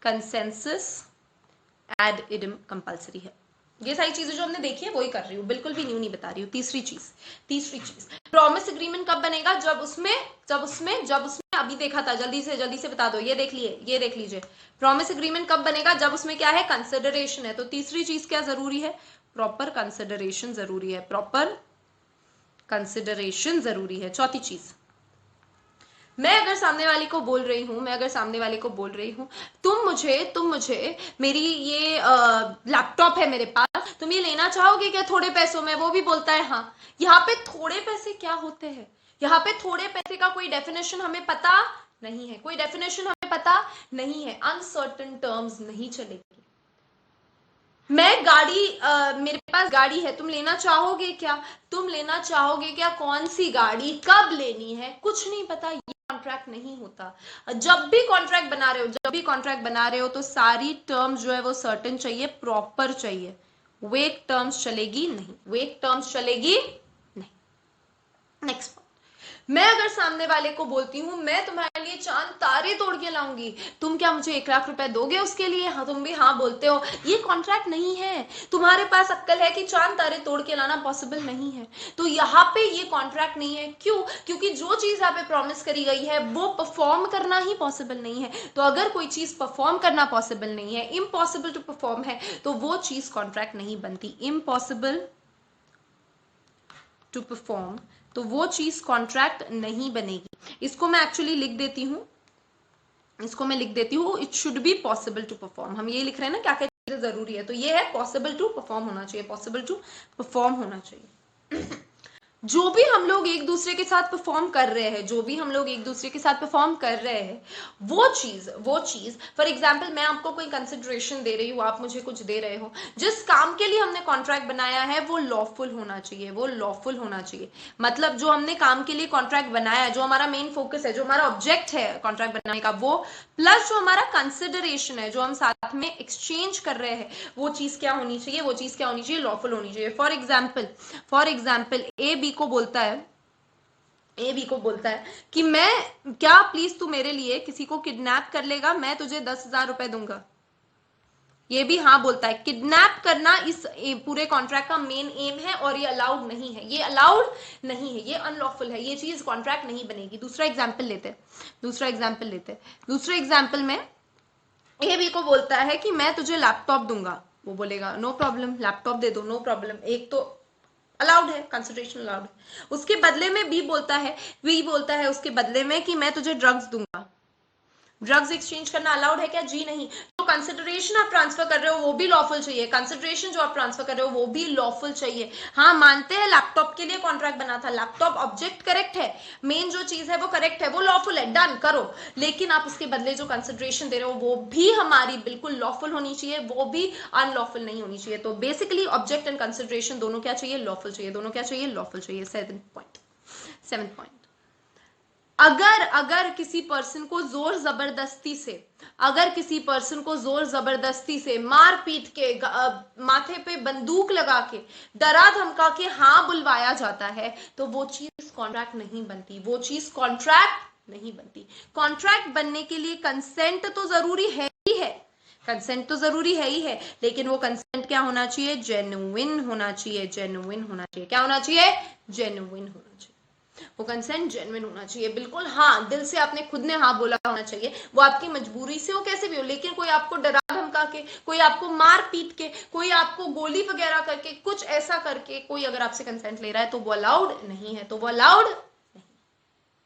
कंसेंसस एड इडम कंपल्सरी है। ये सारी चीजें जो हमने देखी है वही कर रही हूँ, बिल्कुल भी न्यू नहीं बता रही हूँ। तीसरी चीज प्रॉमिस एग्रीमेंट कब बनेगा? जब उसमें अभी देखा था, जल्दी से बता दो, ये देख लीजिए। प्रॉमिस एग्रीमेंट कब बनेगा? जब उसमें क्या है? कंसिडरेशन है। तो तीसरी चीज क्या जरूरी है? प्रॉपर कंसिडरेशन जरूरी है, प्रॉपर कंसिडरेशन जरूरी है। चौथी चीज, मैं अगर सामने वाले को बोल रही हूं तुम मुझे मेरी ये लैपटॉप है मेरे पास, तुम ये लेना चाहोगे क्या थोड़े पैसों में? वो भी बोलता है हाँ। यहाँ पे थोड़े पैसे क्या होते हैं? यहाँ पे थोड़े पैसे का कोई डेफिनेशन हमें पता नहीं है, अनसर्टेन टर्म्स नहीं चलेगी। मैं मेरे पास गाड़ी है, तुम लेना चाहोगे क्या? कौन सी गाड़ी, कब लेनी है, कुछ नहीं पता, ये कॉन्ट्रैक्ट नहीं होता। जब भी कॉन्ट्रैक्ट बना रहे हो तो सारी टर्म्स जो है वो सर्टेन चाहिए, प्रॉपर चाहिए। वेक टर्म्स चलेगी नहीं। नेक्स्ट, मैं अगर सामने वाले को बोलती हूँ मैं तुम्हारे लिए चांद तारे तोड़ के लाऊंगी, तुम क्या मुझे 1 लाख रुपए दोगे उसके लिए? हाँ, तुम भी हाँ बोलते हो, ये कॉन्ट्रैक्ट नहीं है। तुम्हारे पास अक्ल है कि चांद तारे तोड़ के लाना पॉसिबल नहीं है, तो यहाँ पे ये कॉन्ट्रैक्ट नहीं है। क्यों? क्योंकि जो चीज यहाँ पे प्रॉमिस करी गई है वो परफॉर्म करना ही पॉसिबल नहीं है। तो अगर कोई चीज परफॉर्म करना पॉसिबल नहीं है, इम्पॉसिबल टू परफॉर्म है, तो वो चीज कॉन्ट्रैक्ट नहीं बनती। इम्पॉसिबल टू परफॉर्म, तो वो चीज कॉन्ट्रैक्ट नहीं बनेगी। इसको मैं एक्चुअली लिख देती हूँ, it should be possible to perform. हम ये लिख रहे हैं ना क्या क्या चीजें जरूरी है, तो ये है पॉसिबल टू परफॉर्म होना चाहिए, जो भी हम लोग एक दूसरे के साथ परफॉर्म कर रहे हैं, वो चीज फॉर एग्जाम्पल, मैं आपको कोई कंसिडरेशन दे रही हूँ, आप मुझे कुछ दे रहे हो, जिस काम के लिए हमने कॉन्ट्रैक्ट बनाया है वो लॉफुल होना चाहिए। मतलब जो हमने काम के लिए कॉन्ट्रैक्ट बनाया है, जो हमारा मेन फोकस है, जो हमारा ऑब्जेक्ट है कॉन्ट्रैक्ट बनाने का, वो प्लस जो हमारा कंसिडरेशन है, जो हम साथ में एक्सचेंज कर रहे हैं, वो चीज क्या होनी चाहिए? लॉफुल होनी चाहिए। फॉर एग्जाम्पल ए बी को बोलता है कि मैं क्या प्लीज तू मेरे लिए किसी को किडनैप कर लेगा, मैं तुझे 10,000 रुपए दूंगा। ये भी हाँ बोलता है। किडनैप करना इस पूरे कॉन्ट्रैक्ट का मेन एम है, और ये अलाउड नहीं है, ये अनलॉफुल है, ये चीज कॉन्ट्रैक्ट नहीं बनेगी। दूसरा एग्जाम्पल में ए बी को बोलता है कि मैं तुझे लैपटॉप दूंगा, वो बोलेगा नो प्रॉब्लम, लैपटॉप दे दो, नो प्रॉब्लम। एक तो अलाउड है, कंसिडरेशन अलाउड है। उसके बदले में बी बोलता है उसके बदले में कि मैं तुझे ड्रग्स दूंगा। ड्रग्स एक्सचेंज करना अलाउड है क्या? जी नहीं। तो कंसिडरेशन आप ट्रांसफर कर रहे हो वो भी लॉफुल चाहिए, कंसिडरेशन जो आप ट्रांसफर कर रहे हो वो भी लॉफुल चाहिए। हाँ मानते हैं लैपटॉप के लिए कॉन्ट्रैक्ट बना था, लैपटॉप ऑब्जेक्ट करेक्ट है, मेन जो चीज है वो करेक्ट है, वो लॉफुल है, डन करो, लेकिन आप उसके बदले जो कंसिडरेशन दे रहे हो वो भी हमारी बिल्कुल लॉफुल होनी चाहिए, वो भी अनलॉफुल नहीं होनी चाहिए। तो बेसिकली ऑब्जेक्ट एंड कंसिडरेशन दोनों क्या चाहिए, लॉफुल चाहिए, दोनों क्या चाहिए, लॉफुल चाहिए। सेवेंथ पॉइंट, अगर अगर किसी पर्सन को जोर जबरदस्ती से, अगर किसी पर्सन को जोर जबरदस्ती से मार पीट के माथे पे बंदूक लगा के डरा धमका के हाँ बुलवाया जाता है तो वो चीज कॉन्ट्रैक्ट नहीं बनती, वो चीज कॉन्ट्रैक्ट नहीं बनती। कॉन्ट्रैक्ट बनने के लिए कंसेंट तो जरूरी है ही है, कंसेंट तो जरूरी है ही है, लेकिन वो कंसेंट क्या होना चाहिए, जेन्युइन होना चाहिए, जेन्युइन होना चाहिए, क्या होना चाहिए, जेन्युइन होना चाहिए। वो कंसेंट जेन्युइन होना चाहिए, बिल्कुल हाँ दिल से आपने खुद ने हाँ बोला होना चाहिए, वो आपकी मजबूरी से हो कैसे भी हो, लेकिन कोई आपको डरा धमका के, कोई आपको मार पीट के, कोई आपको गोली वगैरह करके, कुछ ऐसा करके कोई अगर आपसे कंसेंट ले रहा है तो वो अलाउड नहीं है, तो वो allowed.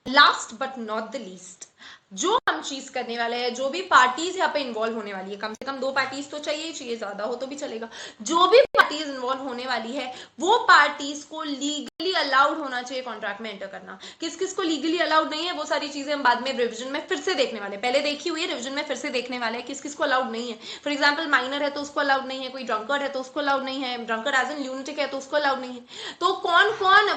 Last but not the least, जो हम चीज करने वाले हैं, जो भी पार्टीज यहाँ पे इन्वॉल्व होने वाली है, कम से कम 2 पार्टीज तो चाहिए ही चाहिए, ज्यादा हो तो भी चलेगा, जो भी पार्टीज इन्वॉल्व होने वाली है वो पार्टीज को लीगली अलाउड होना चाहिए कॉन्ट्रैक्ट में एंटर करना। किस किस को लीगली अलाउड नहीं है वो सारी चीजें हम बाद में रिविजन में फिर से देखने वाले, पहले देखी हुई है, रिविजन में फिर से देखने वाले हैं किस किस को अलाउड नहीं है। फॉर एग्जाम्पल माइनर है तो उसको अलाउड नहीं है, कोई ड्रंकर्ड है तो उसको अलाउड नहीं है, ड्रंकर्ड एज एन ल्यूनेटिक है तो उसको अलाउड नहीं है। तो कौन कौन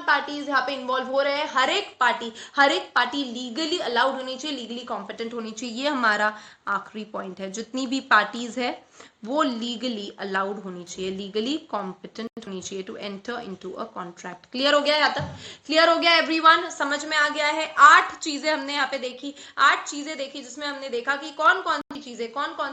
पार्टीज यहाँ पे इन्वॉल्व हो रहे हैं, हर एक पार्टी लीगली अलाउड होनी चाहिए, लीगली कॉम्पिटेंट होनी चाहिए, ये हमारा आखिरी पॉइंट है। जितनी भी पार्टीज है वो लीगली अलाउड होनी चाहिए, लीगली कॉम्पिटेंट होनी चाहिए to enter into a contract. Clear हो गया यहाँ तक, क्लियर हो गया एवरीवन, समझ में आ गया है। 8 चीजें हमने यहाँ पे देखी, 8 चीजें देखी जिसमें हमने देखा कि कौन कौन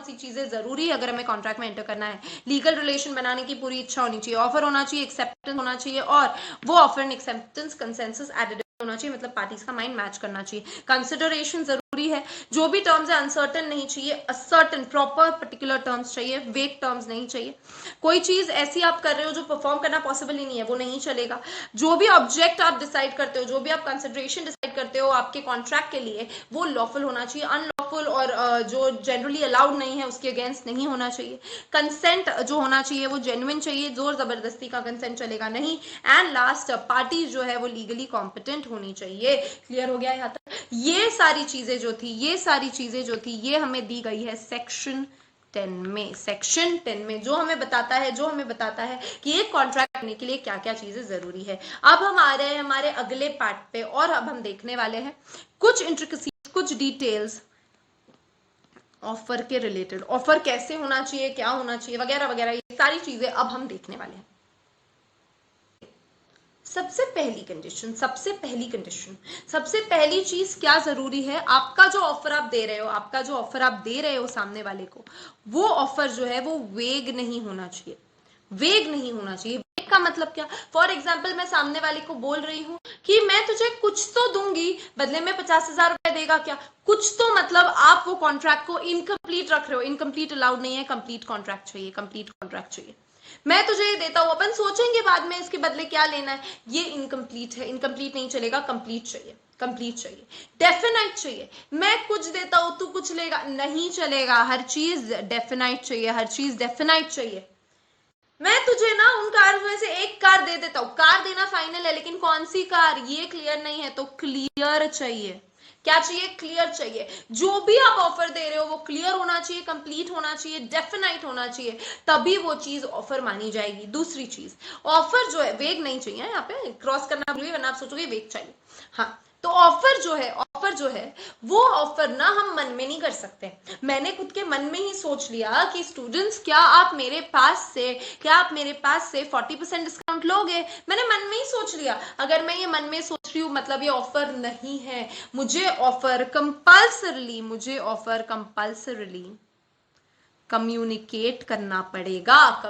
सी चीजें जरूरी है अगर हमें कॉन्ट्रैक्ट में एंटर करना है। लीगल रिलेशन बनाने की पूरी इच्छा होनी चाहिए, ऑफर होना चाहिए, एक्सेप्टेंस होना चाहिए, और वो offer and acceptance consensus ad idem होना चाहिए, मतलब पार्टीज का माइंड मैच करना चाहिए। कंसिडरेशन जरूरी है, जो भी टर्म्स है अनसर्टन नहीं चाहिए, असर्टन प्रॉपर पर्टिकुलर टर्म्स चाहिए, वेग टर्म्स नहीं चाहिए। कोई चीज ऐसी आप कर रहे हो जो परफॉर्म करना पॉसिबल ही नहीं है वो नहीं चलेगा। जो भी ऑब्जेक्ट आप डिसाइड करते हो, जो भी आप कंसिडरेशन डिसाइड करते हो आपके कॉन्ट्रैक्ट के लिए, वो लॉफुल होना चाहिए, अनलॉफुल और जो जनरली अलाउड नहीं है उसके अगेंस्ट नहीं होना चाहिए। कंसेंट जो होना चाहिए वो जेन्युइन चाहिए, जोर जबरदस्ती का कंसेंट चलेगा नहीं। एंड लास्ट, पार्टी जो है वो लीगली कॉम्पिटेंट होनी चाहिए। क्लियर हो गया यहाँ तक। ये सारी चीजें जो थी ये हमें दी गई है सेक्शन 10 में। सेक्शन 10 में जो हमें बताता है कि एक कॉन्ट्रैक्ट करने के लिए क्या क्या चीजें जरूरी है। अब हम आ रहे हैं हमारे अगले पार्ट पे, और अब हम देखने वाले हैं कुछ इंट्रिकसीज, कुछ डिटेल्स ऑफर के रिलेटेड, ऑफर कैसे होना चाहिए, क्या होना चाहिए, वगैरह वगैरह, ये सारी चीजें अब हम देखने वाले हैं। सबसे पहली चीज क्या जरूरी है, आपका जो ऑफर आप दे रहे हो सामने वाले को, वो ऑफर जो है वो वेग नहीं होना चाहिए, वेग नहीं होना चाहिए। वेग का मतलब क्या, फॉर एग्जाम्पल मैं सामने वाले को बोल रही हूँ कि मैं तुझे कुछ तो दूंगी, बदले में 50,000 रुपए देगा क्या, कुछ तो, मतलब आप वो कॉन्ट्रैक्ट को इनकम्प्लीट रख रहे हो। इनकम्प्लीट अलाउड नहीं है, कंप्लीट कॉन्ट्रैक्ट चाहिए, कंप्लीट कॉन्ट्रैक्ट चाहिए। मैं तुझे ये देता हूं, अपन सोचेंगे बाद में इसके बदले क्या लेना है, ये इनकम्प्लीट है, इनकम्प्लीट नहीं चलेगा, कंप्लीट चाहिए, कंप्लीट चाहिए, डेफिनाइट चाहिए। मैं कुछ देता हूं तू कुछ लेगा, नहीं चलेगा, हर चीज डेफिनाइट चाहिए, हर चीज डेफिनाइट चाहिए। मैं तुझे ना उन कार में से एक कार दे देता हूं, कार देना फाइनल है, लेकिन कौन सी कार ये क्लियर नहीं है, तो क्लियर चाहिए। क्या चाहिए, क्लियर चाहिए। जो भी आप ऑफर दे रहे हो वो क्लियर होना चाहिए, कंप्लीट होना चाहिए, डेफिनाइट होना चाहिए, तभी वो चीज ऑफर मानी जाएगी। दूसरी चीज, ऑफर जो है वेग नहीं चाहिए, यहाँ पे क्रॉस करना भूलिए वरना आप सोचोगे वेग चाहिए। हाँ, तो ऑफर जो है वो ऑफर ना हम मन में नहीं कर सकते। मैंने खुद के मन में ही सोच लिया कि स्टूडेंट्स क्या आप मेरे पास से 40% डिस्काउंट लोगे, मैंने मन में ही सोच लिया। अगर मैं ये मन में सोच रही हूँ मतलब ये ऑफर नहीं है, मुझे ऑफर कंपल्सरली कम्युनिकेट करना पड़ेगा,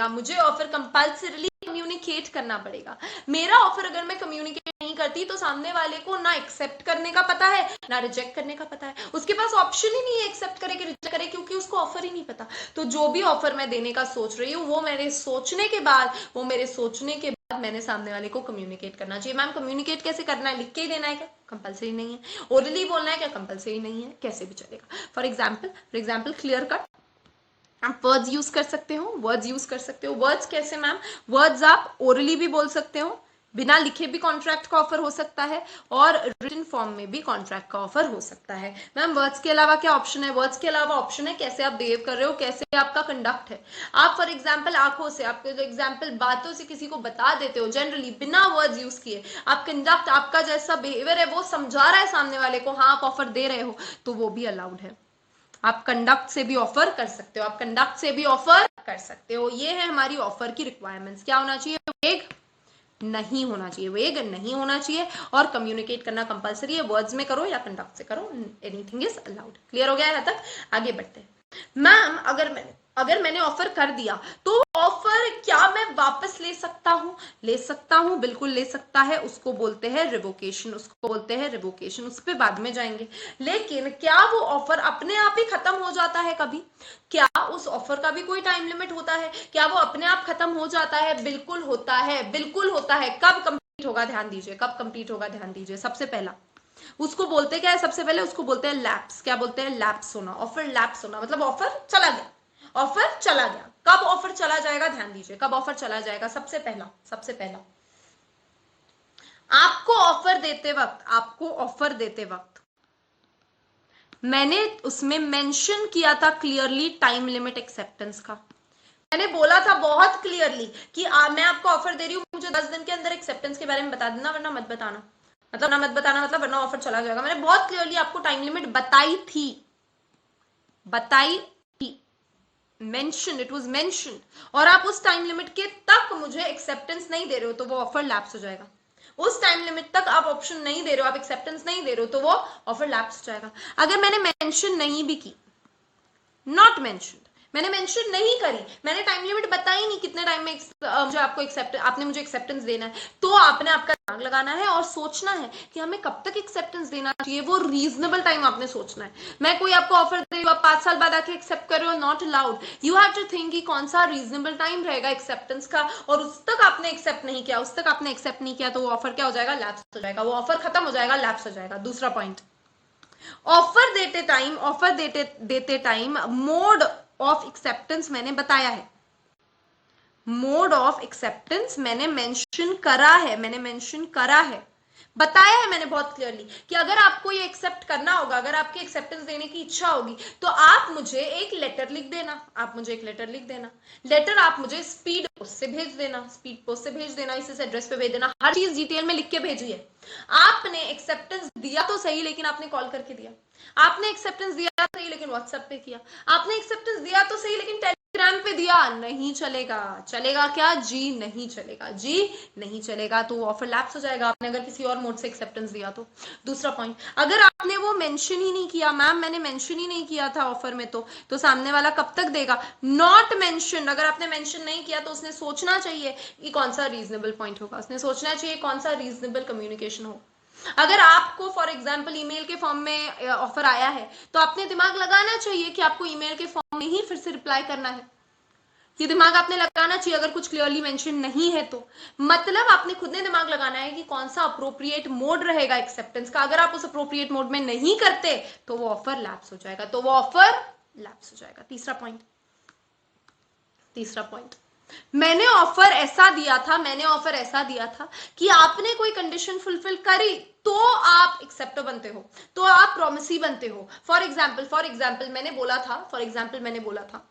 मुझे ऑफर कंपल्सरली कम्युनिकेट करना पड़ेगा। मेरा ऑफर अगर मैं कम्युनिकेट नहीं करती तो सामने वाले को ना एक्सेप्ट करने का पता है ना रिजेक्ट करने का पता है, उसके पास ऑप्शन ही नहीं है एक्सेप्ट करे कि रिजेक्ट करे, क्योंकि उसको ऑफर ही नहीं पता। तो जो भी ऑफर मैं देने का सोच रही हूँ वो मेरे सोचने के बाद मैंने सामने वाले को कम्युनिकेट करना चाहिए। मैम कम्युनिकेट कैसे करना है, लिख के ही देना है क्या, कंपलसरी नहीं है। ओरली बोलना है क्या? कंपलसरी नहीं है, कैसे भी चलेगा। फॉर एग्जाम्पल क्लियर कट, आप वर्ड्स यूज कर सकते हो, वर्ड्स यूज कर सकते हो। वर्ड्स कैसे मैम? वर्ड्स आप ओरली भी बोल सकते हो, बिना लिखे भी कॉन्ट्रैक्ट का ऑफर हो सकता है, और रिटन फॉर्म में भी कॉन्ट्रैक्ट का ऑफर हो सकता है। मैम वर्ड्स के अलावा क्या ऑप्शन है? वर्ड्स के अलावा ऑप्शन है कैसे आप बिहेव कर रहे हो, कैसे आपका कंडक्ट है। आप फॉर एग्जाम्पल आंखों से, आपके जो एग्जाम्पल बातों से किसी को बता देते हो, जनरली बिना वर्ड्स यूज किए, आप कंडक्ट, आपका जैसा बिहेवियर है वो समझा रहा है सामने वाले को, हाँ आप ऑफर दे रहे हो, तो वो भी अलाउड है। आप कंडक्ट से भी ऑफर कर सकते हो, आप कंडक्ट से भी ऑफर कर सकते हो। ये है हमारी ऑफर की रिक्वायरमेंट्स। क्या होना चाहिए? वेग नहीं होना चाहिए, वेग नहीं होना चाहिए, और कम्युनिकेट करना कंपलसरी है। वर्ड्स में करो या कंडक्ट से करो, एनीथिंग इज अलाउड। क्लियर हो गया यहाँ तक? आगे बढ़ते हैं। मैम अगर मैंने ऑफर कर दिया तो ऑफर क्या मैं वापस ले सकता हूं? ले सकता हूं, बिल्कुल ले सकता है। उसको बोलते हैं रिवोकेशन, उसको बोलते हैं रिवोकेशन, उस पर बाद में जाएंगे। लेकिन क्या वो ऑफर अपने आप ही खत्म हो जाता है कभी? क्या उस ऑफर का भी कोई टाइम लिमिट होता है? क्या वो अपने आप खत्म हो जाता है? बिल्कुल होता है, बिल्कुल होता है। कब कंप्लीट होगा? ध्यान दीजिए, कब कंप्लीट होगा? ध्यान दीजिए। सबसे पहला उसको बोलते क्या है? सबसे पहले उसको बोलते हैं लैप्स। क्या बोलते हैं? लैप्स होना। ऑफर लैप्स होना मतलब ऑफर चला गया, ऑफर चला गया। कब ऑफर चला जाएगा? ध्यान दीजिए, कब ऑफर चला जाएगा। सबसे पहला आपको ऑफर देते वक्त मैंने उसमें मेंशन किया था क्लियरली टाइम लिमिट एक्सेप्टेंस का। मैंने बोला था बहुत क्लियरली कि मैं आपको ऑफर दे रही हूँ, मुझे 10 दिन के अंदर एक्सेप्टेंस के बारे में बता देना, वरना मत बताना। मतलब वरना ऑफर चला जाएगा। मैंने बहुत क्लियरली आपको टाइम लिमिट बताई थी, मेंशन, इट वाज मेंशन। और आप उस टाइम लिमिट के तक मुझे एक्सेप्टेंस नहीं दे रहे हो तो वो ऑफर लैप्स हो जाएगा। उस टाइम लिमिट तक आप ऑप्शन नहीं दे रहे हो, आप एक्सेप्टेंस नहीं दे रहे हो, तो वो ऑफर लैप्स हो जाएगा। अगर मैंने मेंशन नहीं भी की, नॉट मेंशन, मैंने मेंशन नहीं करी, मैंने टाइम लिमिट बताई नहीं कितने टाइम में मुझे आपने मुझे एक्सेप्टेंस देना है, तो आपने आपका दिमाग लगाना है और सोचना है कि हमें कब तक एक्सेप्टेंस देना चाहिए। वो रीजनेबल टाइम आपने सोचना है। मैं कोई आपको ऑफर दे रही हूँ, आप 5 साल बाद आके एक्सेप्ट कर रहे हो, not allowed. You have to think कि कौन सा रीजनेबल टाइम रहेगा एक्सेप्टेंस का, और उस तक आपने एक्सेप्ट नहीं किया, तो वो ऑफर क्या हो जाएगा? लैप्स हो जाएगा। वो ऑफर खत्म हो जाएगा, लैप्स हो जाएगा। दूसरा पॉइंट, ऑफर देते टाइम मोड ऑफ एक्सेप्टेंस मैंने बताया है, मोड ऑफ एक्सेप्टेंस मैंने मेंशन करा है, बताया है मैंने बहुत क्लियरली कि अगर आपको ये एक्सेप्ट करना होगा, अगर आपकी एक्सेप्टेंस देने की इच्छा होगी, तो आप मुझे एक लेटर लिख देना, लेटर आप मुझे स्पीड पोस्ट से भेज देना, इस एड्रेस पे भेज देना, हर चीज डिटेल में लिख के भेजिए। आपने एक्सेप्टेंस दिया तो सही, लेकिन आपने कॉल करके दिया। आपने एक्सेप्टेंस दिया तो सही, लेकिन व्हाट्सएप पे किया। आपने एक्सेप्टेंस दिया तो सही, लेकिन टेलीग्राम पे दिया। नहीं चलेगा। चलेगा क्या? जी नहीं चलेगा। तो ऑफर लैप्स हो जाएगा, आपने अगर किसी और मोड से एक्सेप्टेंस दिया तो। दूसरा पॉइंट, अगर आपने वो मेंशन ही नहीं किया, मैम मैंने मेंशन ही नहीं किया था ऑफर में, तो सामने वाला कब तक देगा? Not mention. अगर आपने मेंशन नहीं किया तो उसने सोचना चाहिए कि कौन सा रीजनेबल पॉइंट होगा, उसने सोचना चाहिए कौन सा रीजनेबल कम्युनिकेशन हो। अगर आपको फॉर एग्जाम्पल ईमेल के फॉर्म में ऑफर आया है, तो आपने दिमाग लगाना चाहिए कि आपको ईमेल के फॉर्म में ही फिर से रिप्लाई करना है। ये दिमाग आपने लगाना चाहिए अगर कुछ क्लियरली मेंशन नहीं है तो। मतलब आपने खुद ने दिमाग लगाना है कि कौन सा अप्रोप्रिएट मोड रहेगा एक्सेप्टेंस का। अगर आप उस अप्रोप्रिएट मोड में नहीं करते तो वो ऑफर लैप्स हो जाएगा। तीसरा पॉइंट, मैंने ऑफर ऐसा दिया था कि आपने कोई कंडीशन फुलफिल करी तो आप एक्सेप्टर बनते हो, तो आप प्रोमिसी बनते हो। फॉर एग्जाम्पल मैंने बोला था,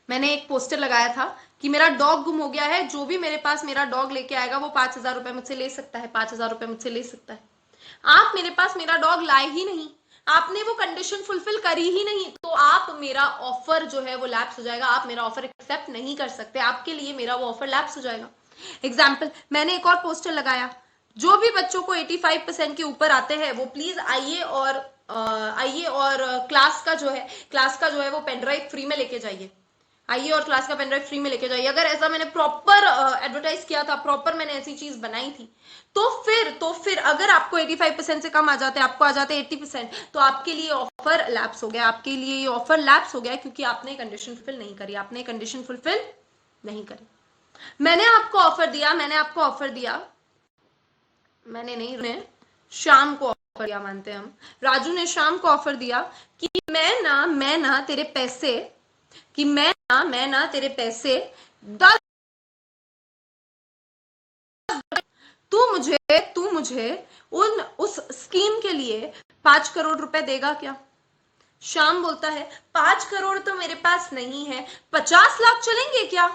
मैंने एक पोस्टर लगाया था कि मेरा डॉग गुम हो गया है, जो भी मेरे पास मेरा डॉग लेके आएगा वो 5,000 रुपए मुझसे ले सकता है। आप मेरे पास मेरा डॉग लाए ही नहीं, आपने वो कंडीशन फुलफिल करी ही नहीं, तो आप मेरा ऑफर जो है वो लैप्स हो जाएगा। आप मेरा ऑफर एक्सेप्ट नहीं कर सकते, आपके लिए मेरा वो ऑफर लैप्स हो जाएगा। एग्जाम्पल, मैंने एक और पोस्टर लगाया, जो भी बच्चों को 85% के ऊपर आते हैं वो प्लीज आइए और क्लास का जो है वो पेनड्राइव फ्री में लेके जाइए। क्लास का पेनड्राइव फ्री में लेके जाइए। अगर ऐसा मैंने प्रॉपर एडवर्टाइज किया था, प्रॉपर मैंने ऐसी चीज बनाई थी, तो फिर अगर आपको 85% से कम आ जाते, आपको आ जाते 80%, तो आपके लिए ऑफर लैप्स हो गया, क्योंकि आपने कंडीशन फुलफिल नहीं करी। मैंने आपको ऑफर दिया, शाम को ऑफर दिया, मानते हैं हम, राजू ने शाम को ऑफर दिया कि मैं ना तेरे पैसे, कि मैं ना तेरे पैसे 10, तू मुझे उन उस स्कीम के लिए 5 करोड़ रुपए देगा क्या? श्याम बोलता है 5 करोड़ तो मेरे पास नहीं है, 50 लाख चलेंगे क्या?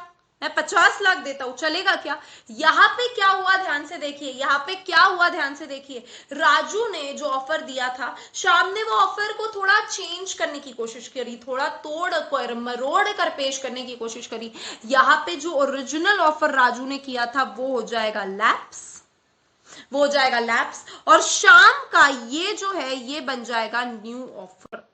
मैं 50 लाख देता हूं, चलेगा क्या? यहां पे क्या हुआ ध्यान से देखिए, यहां पे क्या हुआ ध्यान से देखिए। राजू ने जो ऑफर दिया था, श्याम ने वो ऑफर को थोड़ा चेंज करने की कोशिश करी, थोड़ा तोड़ कर मरोड़ कर पेश करने की कोशिश करी। यहां पे जो ओरिजिनल ऑफर राजू ने किया था वो हो जाएगा लैप्स, वो हो जाएगा लैप्स, और शाम का ये जो है ये बन जाएगा न्यू ऑफर।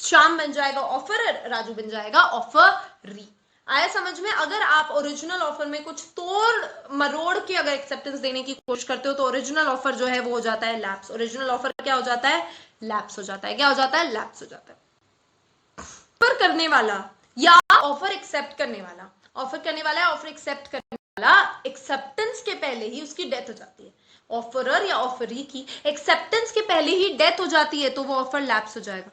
श्याम बन जाएगा ऑफर, राजू बन जाएगा ऑफरी। आया समझ में? अगर आप ओरिजिनल ऑफर में कुछ तोड़ मरोड़ के अगर एक्सेप्टेंस देने की कोशिश करते हो तो ओरिजिनल ऑफर जो है वो हो जाता है लैप्स। ओरिजिनल ऑफर क्या हो जाता है? लैप्स हो जाता है। क्या हो जाता है? लैप्स हो जाता है। ऑफर करने वाला या ऑफर एक्सेप्ट करने वाला, ऑफर करने वाला है, ऑफर एक्सेप्ट करने वाला, एक्सेप्टेंस के पहले ही उसकी डेथ हो जाती है। ऑफरर या ऑफरी की एक्सेप्टेंस के पहले ही डेथ हो जाती है तो वो ऑफर लैप्स हो जाएगा,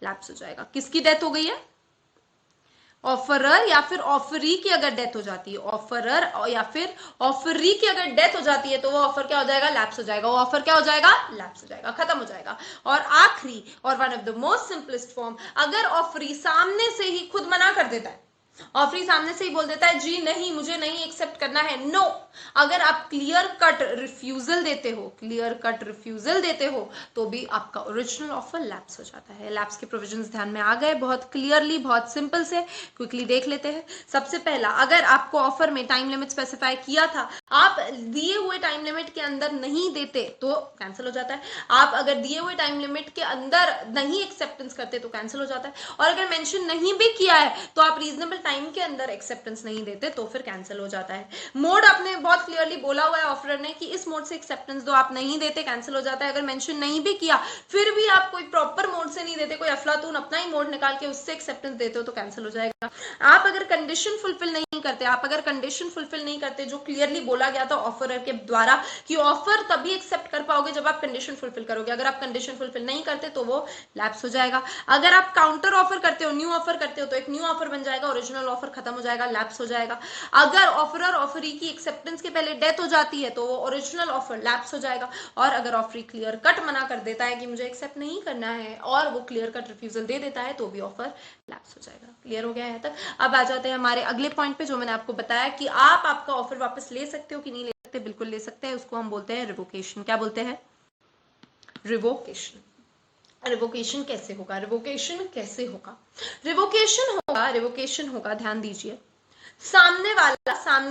लैप्स हो जाएगा। किसकी डेथ हो गई है? ऑफरर या फिर ऑफरी की अगर डेथ हो जाती है, ऑफरर या फिर ऑफरी की अगर डेथ हो जाती है तो वो ऑफर क्या हो जाएगा? लैप्स हो जाएगा। वो ऑफर क्या हो जाएगा? लैप्स हो जाएगा, खत्म हो जाएगा। और आखिरी और one of the most simplest form, अगर ऑफरी सामने से ही खुद मना कर देता है, ऑफरी सामने से ही बोल देता है जी नहीं, मुझे नहीं एक्सेप्ट करना है, नो, अगर आप क्लियर कट रिफ्यूजल देते हो, क्लियर कट रिफ्यूजल देते हो तो भी आपका ओरिजिनल ऑफर लैप्स हो जाता है। लैप्स के प्रोविजंस ध्यान में आ गए? बहुत क्लियरली, बहुत सिंपल से क्विकली देख लेते हैं। सबसे पहला, अगर आपको ऑफर में टाइम लिमिट स्पेसिफाई किया था, आप दिए हुए टाइम लिमिट के अंदर नहीं देते तो कैंसिल हो जाता है। आप अगर दिए हुए टाइम लिमिट के अंदर नहीं एक्सेप्टेंस करते तो कैंसिल हो जाता है। और अगर मेंशन नहीं भी किया है तो आप रीजनेबल टाइम के अंदर एक्सेप्टेंस नहीं देते तो फिर कैंसिल हो जाता है। मोड आपने बहुत क्लियरली बोला हुआ है ऑफरर ने कि इस मोड से एक्सेप्टेंस दो, आप नहीं देते कैंसिल हो जाता है। अगर मेंशन नहीं भी किया फिर भी आप कोई प्रॉपर मोड से नहीं देते, कोई अफलातून अपना ही मोड निकाल के उससे एक्सेप्टेंस देते हो तो कैंसिल हो जाएगा। आप अगर कंडीशन फुलफिल नहीं करते, आप अगर कंडीशन फुलफिल नहीं करते जो क्लियरली बोला गया था ऑफरर के द्वारा कि ऑफर तभी एक्सेप्ट कर पाओगे जब आप कंडीशन फुलफिल करोगे, अगर आप कंडीशन फुलफिल नहीं करते तो वो लैप्स हो जाएगा। अगर आप काउंटर ऑफर करते हो, न्यू ऑफर करते हो तो एक न्यू ऑफर बन जाएगा, ओरिजिनल ऑफर खत्म हो जाएगा, लैप्स हो जाएगा। अगर ऑफरर ऑफरी की एक्सेप्टेंस के पहले डेथ हो जाती है तो वो ओरिजिनल ऑफर लैप्स हो जाएगा। और अगर ऑफरी क्लियर कट मना कर देता है कि मुझे एक्सेप्ट नहीं करना है और वो क्लियर कट रिफ्यूजल दे देता है तो भी ऑफर लैप्स हो जाएगा। क्लियर हो गया है तक? अब आ जाते हैं हमारे अगले पॉइंट पे जो मैंने आपको बताया कि आप आपका ऑफर वापस ले सकते हो कि नहीं ले सकते। बिल्कुल ले सकते हैं, उसको हम बोलते हैं रिवोकेशन। क्या बोलते हैं? रिवोकेशन। रिवोकेशन कैसे होगा? रिवोकेशन कैसे होगा? रिवोकेशन होगा, ध्यान दीजिए। सामने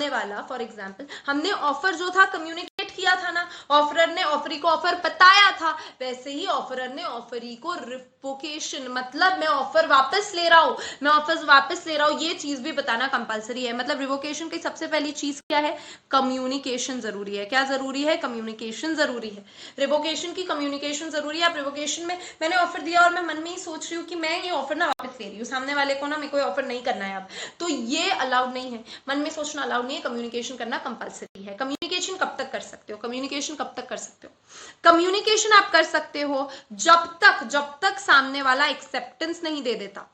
वाला फॉर एग्जाम्पल, हमने ऑफर जो था कम्युनिकेट किया था ना, ऑफरर ने ऑफरी को ऑफर बताया था, वैसे ही ऑफरर ने ऑफरी को रिवोकेशन, मतलब मैं ऑफर वापस ले रहा हूं, मैं ऑफर वापस ले रहा हूं, ये चीज भी बताना कंपलसरी है। मतलब रिवोकेशन की सबसे पहली चीज क्या है? कम्युनिकेशन जरूरी है। क्या जरूरी है? कम्युनिकेशन जरूरी है। रिवोकेशन की कम्युनिकेशन जरूरी है। आप रिवोकेशन में, मैंने ऑफर दिया और मैं मन में ही सोच रही हूँ कि मैं ये ऑफर ना वापस ले रही हूँ, सामने वाले को ना मेरे को ऑफर नहीं करना है अब, तो ये अलाउड नहीं है। मन में सोचना अलाउड नहीं है, कम्युनिकेशन करना कंपलसरी है। कम्युनिकेशन कब तक कर सकते हो? कम्युनिकेशन कब तक कर सकते हो? कम्युनिकेशन आप कर सकते हो जब तक सामने वाला एक्सेप्टेंस नहीं दे देता,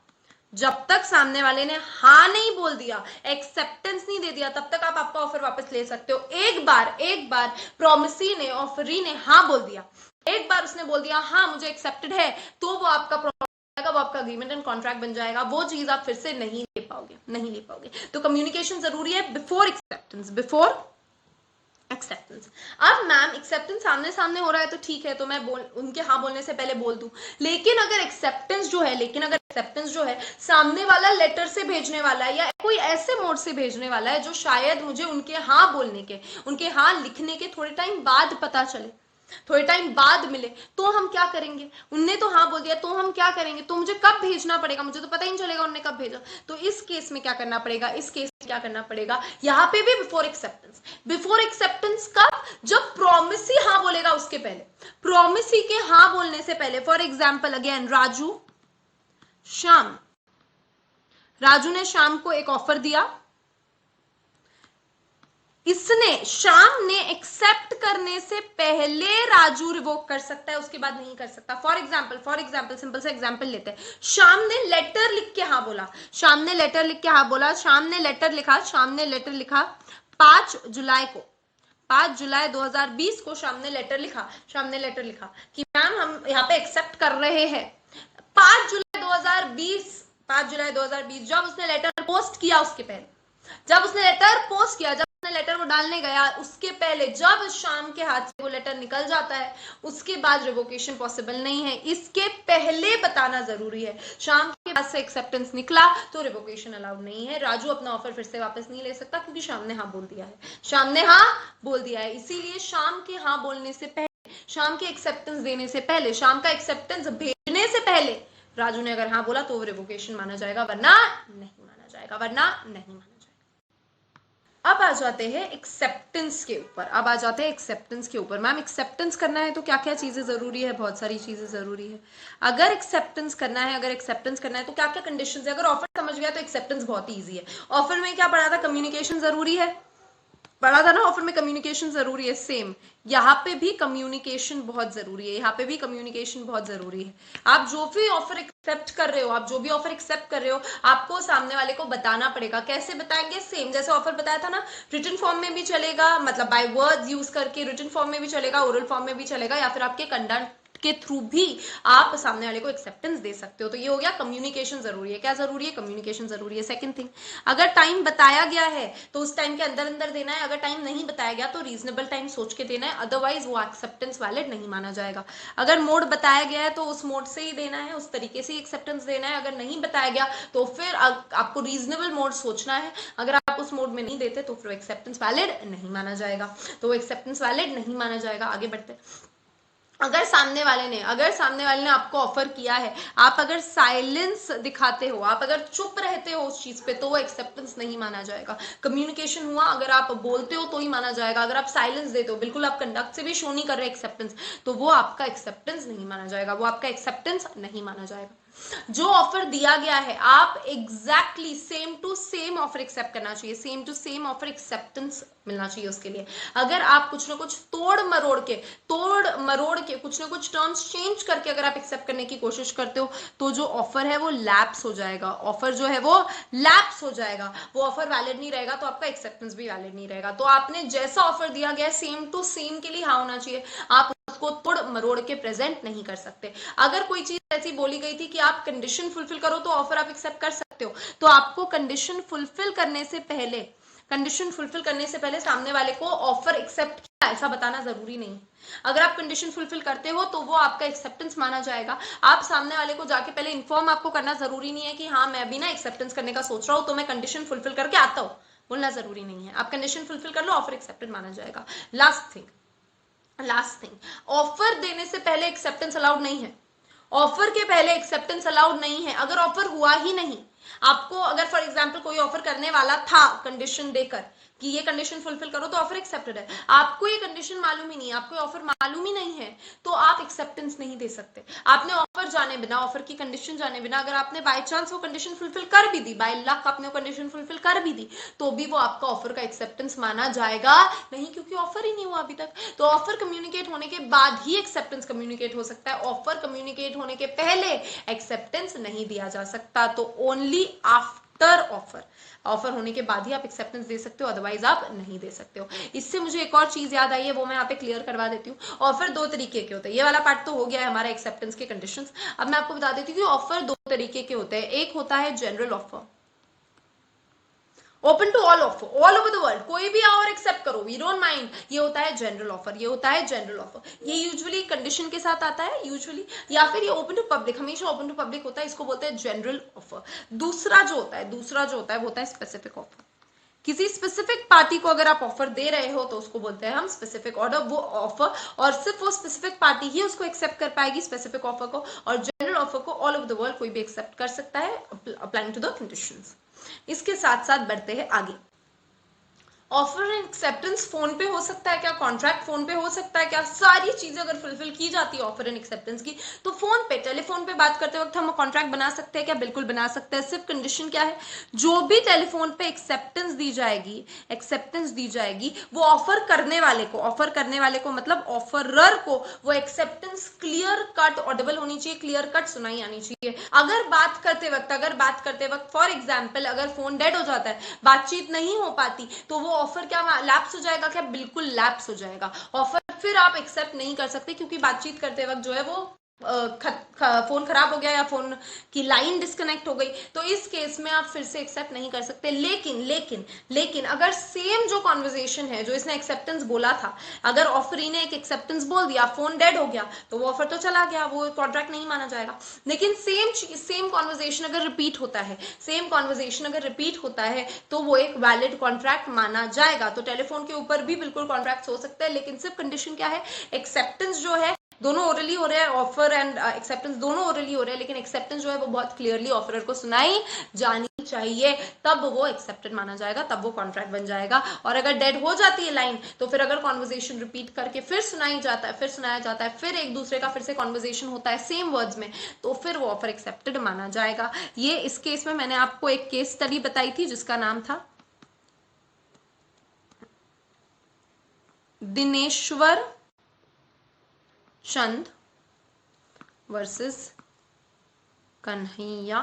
जब तक सामने वाले ने हाँ नहीं बोल दिया, एक्सेप्टेंस नहीं दे दिया, तब तक आप आपका ऑफर वापस ले सकते हो। एक बार प्रॉमिसी ने, ऑफरी ने हाँ बोल दिया, एक बार उसने बोल दिया हाँ मुझे एक्सेप्टेड है, तो वो आपका वो आपका अग्रीमेंट एंड कॉन्ट्रैक्ट बन जाएगा। वो चीज आप फिर से नहीं ले पाओगे, नहीं ले पाओगे। तो कम्युनिकेशन जरूरी है बिफोर एक्सेप्टेंस, बिफोर एक्सेप्टेंस। अब मैम एक्सेप्टेंस सामने सामने हो रहा है तो ठीक है, तो मैं उनके हाँ बोलने से पहले बोल दूं, लेकिन अगर एक्सेप्टेंस जो है सामने वाला लेटर से भेजने वाला है या कोई ऐसे मोड से भेजने वाला है जो शायद मुझे उनके हाँ बोलने के, उनके हाँ लिखने के थोड़े टाइम बाद पता चले, थोड़े टाइम बाद मिले, तो हम क्या करेंगे? उनने तो हाँ बोल दिया तो हम क्या करेंगे? तो मुझे कब भेजना पड़ेगा? मुझे तो पता ही नहीं चलेगा उन्होंने कब भेजा। तो इस केस में क्या करना पड़ेगा? इस केस में क्या करना पड़ेगा? यहाँ पे भी बिफोर एक्सेप्टेंस। बिफोर एक्सेप्टेंस कब? जब प्रॉमिसी हाँ बोलेगा उसके पहले, प्रॉमिसी के हाँ बोलने से पहले। फॉर एग्जाम्पल अगेन, राजू ने शाम को एक ऑफर दिया, इसने, श्याम ने एक्सेप्ट करने से पहले राजू रिवोक कर सकता है, उसके बाद नहीं कर सकता। फॉर एग्जाम्पल सिंपल से एग्जाम्पल लेते हैं। श्याम ने लेटर लिख के हाँ बोला, श्याम ने लेटर लिख के हाँ बोला, श्याम ने लेटर लिखा 5 जुलाई को, 5 जुलाई 2020 को श्याम ने लेटर लिखा कि मैम हम यहाँ पे एक्सेप्ट कर रहे हैं। 5 जुलाई 2020 जब उसने लेटर पोस्ट किया, उसके पहले जब उसने लेटर वो डालने गया, उसके पहले जब शाम के हाथ से वो लेटर निकल जाता है, उसके बाद रिवोकेशन पॉसिबल नहीं है। इसके पहले बताना जरूरी है। शाम के हाथ से एक्सेप्टेंस निकला तो रिवोकेशन अलाउड नहीं है। राजू अपना ऑफर फिर से वापस नहीं ले सकता क्योंकि शाम ने हाँ बोल दिया है। इसीलिए शाम के हाँ बोलने से पहले, शाम के एक्सेप्टेंस देने से पहले, शाम का एक्सेप्टेंस भेजने से पहले राजू ने अगर हाँ बोला तो वो रिवोकेशन माना जाएगा, वरना नहीं माना जाएगा। अब आ जाते हैं एक्सेप्टेंस के ऊपर। मैम एक्सेप्टेंस करना है तो क्या क्या चीजें जरूरी है? बहुत सारी चीजें जरूरी है। अगर एक्सेप्टेंस करना है तो क्या क्या कंडीशंस है? अगर ऑफर समझ गया तो एक्सेप्टेंस बहुत ईजी है। ऑफर में क्या पढ़ा था? कम्युनिकेशन जरूरी है, पढ़ा था ना ऑफर में कम्युनिकेशन जरूरी है। सेम यहाँ पे भी कम्युनिकेशन बहुत जरूरी है, आप जो भी ऑफर एक्सेप्ट कर रहे हो, आपको सामने वाले को बताना पड़ेगा। कैसे बताएंगे? सेम जैसे ऑफर बताया था ना, रिटन फॉर्म में भी चलेगा, मतलब बाय वर्ड्स यूज करके रिटन फॉर्म में भी चलेगा, ओरल फॉर्म में भी चलेगा, या फिर आपके कंडक्ट के थ्रू भी आप सामने वाले को एक्सेप्टेंस दे सकते हो। तो ये हो गया कम्युनिकेशन जरूरी है। क्या जरूरी है? कम्युनिकेशन जरूरी है। सेकंड थिंग, अगर टाइम बताया गया है तो उस टाइम के अंदर अंदर देना है। अगर टाइम नहीं बताया गया तो रीजनेबल टाइम सोच के देना है, अदरवाइज वो एक्सेप्टेंस वैलिड नहीं माना जाएगा। अगर मोड बताया गया है तो उस मोड से ही देना है, उस तरीके से एक्सेप्टेंस देना है। अगर नहीं बताया गया तो फिर आपको रीजनेबल मोड सोचना है। अगर आप उस मोड में नहीं देते तो फिर एक्सेप्टेंस वैलिड नहीं माना जाएगा, आगे बढ़ते। अगर सामने वाले ने आपको ऑफर किया है, आप अगर साइलेंस दिखाते हो, आप अगर चुप रहते हो उस चीज पे, तो वो एक्सेप्टेंस नहीं माना जाएगा। कम्युनिकेशन हुआ, अगर आप बोलते हो तो ही माना जाएगा। अगर आप साइलेंस देते हो, बिल्कुल आप कंडक्ट से भी शो नहीं कर रहे एक्सेप्टेंस, तो वो आपका एक्सेप्टेंस नहीं माना जाएगा। जो ऑफर दिया गया है, आप exactly same to same offer accept करना चाहिए, same to same offer acceptance मिलना चाहिए उसके लिए। अगर आप कुछ ना कुछ तोड़ मरोड़ के कुछ ना कुछ टर्म्स चेंज करके अगर आप एक्सेप्ट करने की कोशिश करते हो, तो जो ऑफर है वो लैप्स हो जाएगा। वो ऑफर वैलिड नहीं रहेगा, तो आपका एक्सेप्टेंस भी वैलिड नहीं रहेगा। तो आपने जैसा ऑफर दिया गया है, सेम टू सेम के लिए हाँ होना चाहिए। आप उसको तोड़ मरोड़ के प्रेजेंट नहीं कर सकते। अगर कोई चीज ऐसी बोली गई थी कि आप कंडीशन फुलफिल करो तो ऑफर आप एक्सेप्ट कर सकते हो, तो आपको कंडीशन फुलफिल करने से पहले सामने वाले को ऑफर एक्सेप्ट किया ऐसा बताना जरूरी नहीं। अगर आप कंडीशन फुलफिल करते हो तो वो आपका एक्सेप्टेंस माना जाएगा। आप सामने वाले को जाके पहले इन्फॉर्म आपको करना जरूरी नहीं है कि हाँ मैं भी ना एक्सेप्टेंस करने का सोच रहा हूं, तो मैं कंडीशन फुलफिल करके आता हूं, बोलना जरूरी नहीं है। आप कंडीशन फुलफिल कर लो, ऑफर एक्सेप्टेड माना जाएगा। लास्ट थिंग, ऑफर देने से पहले एक्सेप्टेंस अलाउड नहीं है। ऑफर के पहले एक्सेप्टेंस अलाउड नहीं है। अगर ऑफर हुआ ही नहीं, आपको अगर फॉर एग्जांपल कोई ऑफर करने वाला था कंडीशन देकर कि ये कंडीशन फुलफिल करो तो ऑफर एक्सेप्टेड है, आपको ये कंडीशन मालूम ही नहीं है, आपको ऑफर मालूम ही नहीं है, तो आप एक्सेप्टेंस नहीं दे सकते। आपने ऑफर जाने बिना, ऑफर की कंडीशन जाने बिना, अगर आपने बाय चांस वो कंडीशन फुलफिल कर भी दी, बाय लक आपने वो कंडीशन फुलफिल कर भी दी, तो भी वो आपका ऑफर का एक्सेप्टेंस माना जाएगा नहीं, क्योंकि ऑफर ही नहीं हुआ अभी तक। तो ऑफर कम्युनिकेट होने के बाद ही एक्सेप्टेंस कम्युनिकेट हो सकता है। ऑफर कम्युनिकेट होने के पहले एक्सेप्टेंस नहीं दिया जा सकता। तो ओनली आफ्टर ऑफर होने के बाद ही आप एक्सेप्टेंस दे सकते हो, अदरवाइज आप नहीं दे सकते हो। इससे मुझे एक और चीज याद आई है, वो मैं यहाँ पे क्लियर करवा देती हूँ। ऑफर दो तरीके के होते हैं। ये वाला पार्ट तो हो गया है हमारा एक्सेप्टेंस के कंडीशंस। अब मैं आपको बता देती हूँ कि ऑफर दो तरीके के होते हैं। एक होता है general offer, open to all over the world, कोई भी आओ और एक्सेप्ट करो, वी डोंट माइंड। ये होता है जनरल ऑफर, ये यूजुअली कंडीशन के साथ आता है यूजुअली, या फिर ये ओपन टू पब्लिक, हमेशा ओपन टू पब्लिक होता है, इसको बोलते हैं जनरल ऑफर। दूसरा जो होता है वो होता है स्पेसिफिक ऑफर। किसी स्पेसिफिक पार्टी को अगर आप ऑफर दे रहे हो तो उसको बोलते हैं हम स्पेसिफिक ऑर्डर, वो ऑफर, और सिर्फ वो स्पेसिफिक पार्टी ही उसको एक्सेप्ट कर पाएगी स्पेसिफिक ऑफर को, और जनरल ऑफर को ऑल ओवर द वर्ल्ड कोई भी एक्सेप्ट कर सकता है, अप्लाइंग टू द कंडीशंस। इसके साथ साथ बढ़ते हैं आगे। ऑफर एंड एक्सेप्टेंस फोन पे हो सकता है क्या, कॉन्ट्रैक्ट फोन पे हो सकता है क्या, सारी चीजें अगर फुलफिल की जाती है ऑफर एंड एक्सेप्टेंस की, तो फोन पे टेलीफोन पे बात करते वक्त हम कॉन्ट्रैक्ट बना सकते हैं क्या, बिल्कुल बना सकते हैं। सिर्फ कंडीशन क्या है, जो भी टेलीफोन पे एक्सेप्टेंस दी जाएगी वो ऑफर करने वाले को मतलब ऑफरर को वो एक्सेप्टेंस क्लियर कट ऑडिबल होनी चाहिए, क्लियर कट सुनाई आनी चाहिए। अगर बात करते वक्त फॉर एग्जाम्पल अगर फोन डेड हो जाता है, बातचीत नहीं हो पाती, तो वो ऑफर क्या लैप्स हो जाएगा क्या, बिल्कुल लैप्स हो जाएगा। ऑफर फिर आप एक्सेप्ट नहीं कर सकते क्योंकि बातचीत करते वक्त जो है वो फोन खराब हो गया या फोन की लाइन डिस्कनेक्ट हो गई, तो इस केस में आप फिर से एक्सेप्ट नहीं कर सकते। लेकिन अगर सेम जो कॉन्वर्जेशन है जो इसने एक्सेप्टेंस बोला था, अगर ऑफरी ने एक एक्सेप्टेंस बोल दिया, फोन डेड हो गया, तो वो ऑफर तो चला गया, वो कॉन्ट्रैक्ट नहीं माना जाएगा। लेकिन सेम कॉन्वर्जेशन अगर रिपीट होता है तो वो एक वैलिड कॉन्ट्रैक्ट माना जाएगा। तो टेलीफोन के ऊपर भी बिल्कुल कॉन्ट्रैक्ट हो सकते हैं, लेकिन सिर्फ कंडीशन क्या है, एक्सेप्टेंस जो है दोनों ओरली हो रहे हैं, ऑफर एंड एक्सेप्टेंस दोनों ओरली हो रहे हैं, लेकिन एक्सेप्टेंस जो है वो बहुत क्लियरली ऑफरर को सुनाई जानी चाहिए, तब वो एक्सेप्टेड माना जाएगा, तब वो कॉन्ट्रैक्ट बन जाएगा। और अगर डेड हो जाती है लाइन, तो फिर अगर कॉन्वर्जेशन रिपीट करके फिर सुनाया जाता है, फिर एक दूसरे का फिर से कॉन्वर्जेशन होता है सेम वर्ड्स में, तो फिर वो ऑफर एक्सेप्टेड माना जाएगा। ये इस केस में मैंने आपको एक केस स्टडी बताई थी जिसका नाम था दिनेश्वर चंद वर्सेस कन्हैया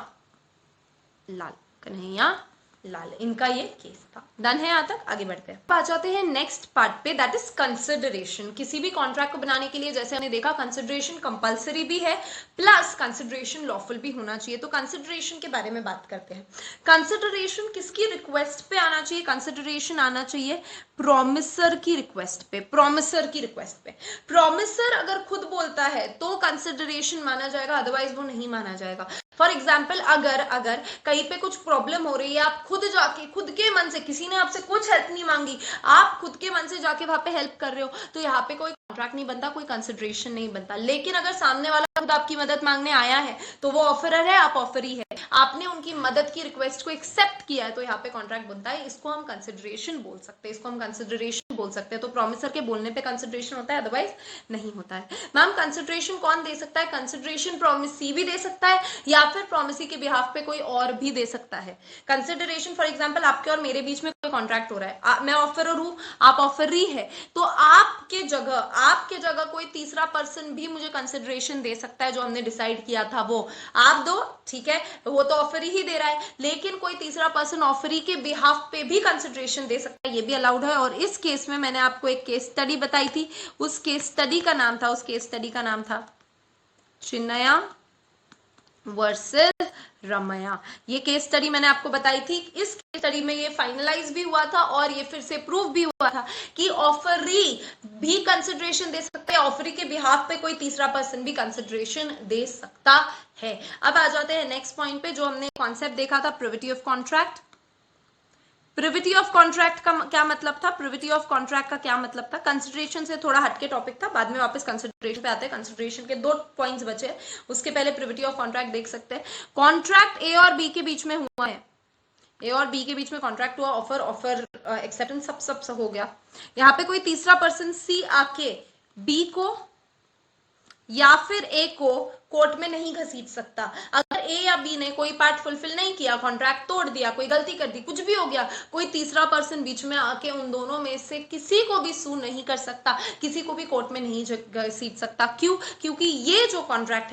लाल, इनका ये केस था। डन है, यहां तक आगे बढ़ते हैं। आ जाते हैं नेक्स्ट पार्ट पे, दैट इज कंसिडरेशन। किसी भी कॉन्ट्रैक्ट को बनाने के लिए जैसे हमने देखा कंसिडरेशन कंपलसरी भी है प्लस कंसिडरेशन लॉफुल भी होना चाहिए। तो कंसिडरेशन के बारे में बात करते हैं। कंसिडरेशन किसकी रिक्वेस्ट पे आना चाहिए, कंसिडरेशन आना चाहिए प्रोमिसर की रिक्वेस्ट पे। प्रोमिसर अगर खुद बोलता है तो कंसिडरेशन माना जाएगा, अदरवाइज वो नहीं माना जाएगा। फॉर एग्जाम्पल अगर कहीं पे कुछ प्रॉब्लम हो रही है, आप खुद के मन से, किसी ने आपसे कुछ हेल्प नहीं मांगी, आप खुद के मन से जाके वहां पे हेल्प कर रहे हो, तो यहाँ पे कोई कॉन्ट्रैक्ट नहीं बनता, कोई कंसिडरेशन नहीं बनता। लेकिन अगर सामने वाला खुद आपकी मदद मांगने आया है, तो वो ऑफरर है, आप ऑफरी है, आपने उनकी मदद की रिक्वेस्ट को एक्सेप्ट किया है, तो यहाँ पे कॉन्ट्रैक्ट बनता है। इसको हम कंसिडरेशन बोल सकते हैं। तो प्रोमिसर के बोलने पे कंसिडरेशन होता है, अदरवाइज नहीं होता है। मैम कंसिडरेशन कौन दे सकता है, कंसिडरेशन प्रोमिसी भी दे सकता है या फिर प्रोमिसी के बिहाफ पे कोई और भी दे सकता है। कंसिडरेशन फॉर एग्जांपल आपके और मेरे बीच में कोई कॉन्ट्रैक्ट हो रहा है, मैं ऑफरर हूं, आप ऑफरी है, तो आपके जगह कोई तीसरा पर्सन भी मुझे कंसिडरेशन दे सकता है, जो हमने डिसाइड किया था वो आप दो, ठीक है, वो तो ऑफरी ही दे रहा है, लेकिन कोई तीसरा पर्सन ऑफरी के बिहाफ पे भी कंसिडरेशन दे सकता है, ये भी अलाउड है। और इस केस में मैंने आपको एक केस स्टडी बताई थी, उस केस स्टडी का नाम था चिन्नया वर्सेस रमया। ये केस स्टडी मैंने आपको बताई थी। इस केस स्टडी में ये फाइनलाइज भी हुआ था और ये फिर से प्रूव भी हुआ था कि ऑफरी भी कंसिडरेशन दे सकते हैं, ऑफरी के बिहाफ पे कोई तीसरा पर्सन भी कंसिडरेशन दे सकता है। अब आ जाते हैं नेक्स्ट पॉइंट पे, जो हमने कॉन्सेप्ट देखा था privity of contract. Privity of contract का क्या मतलब था, कंसिडरेशन से थोड़ा हटके टॉपिक था, बाद में वापस कंसिडरेशन पे आते हैं। कंसिडरेशन के 2 पॉइंट्स बचे, उसके पहले प्रिविटी ऑफ कॉन्ट्रैक्ट देख सकते हैं। कॉन्ट्रैक्ट ए और बी के बीच में हुआ है, कॉन्ट्रैक्ट हुआ, ऑफर एक्सेप्टेंस सब हो गया। यहाँ पे कोई तीसरा पर्सन सी आके बी को या फिर ए को कोर्ट में नहीं घसीट सकता। अगर ए या बी ने कोई पार्ट फुलफिल नहीं किया, कॉन्ट्रैक्ट तोड़ दिया, कोई गलती कर दी, कुछ भी हो गया, कोई तीसरा पर्सन बीच में आके उन दोनों में से किसी को भी सू नहीं कर सकता, किसी को भी कोर्ट में नहीं घसीट सकता। क्यों? क्योंकि ये जो कॉन्ट्रैक्ट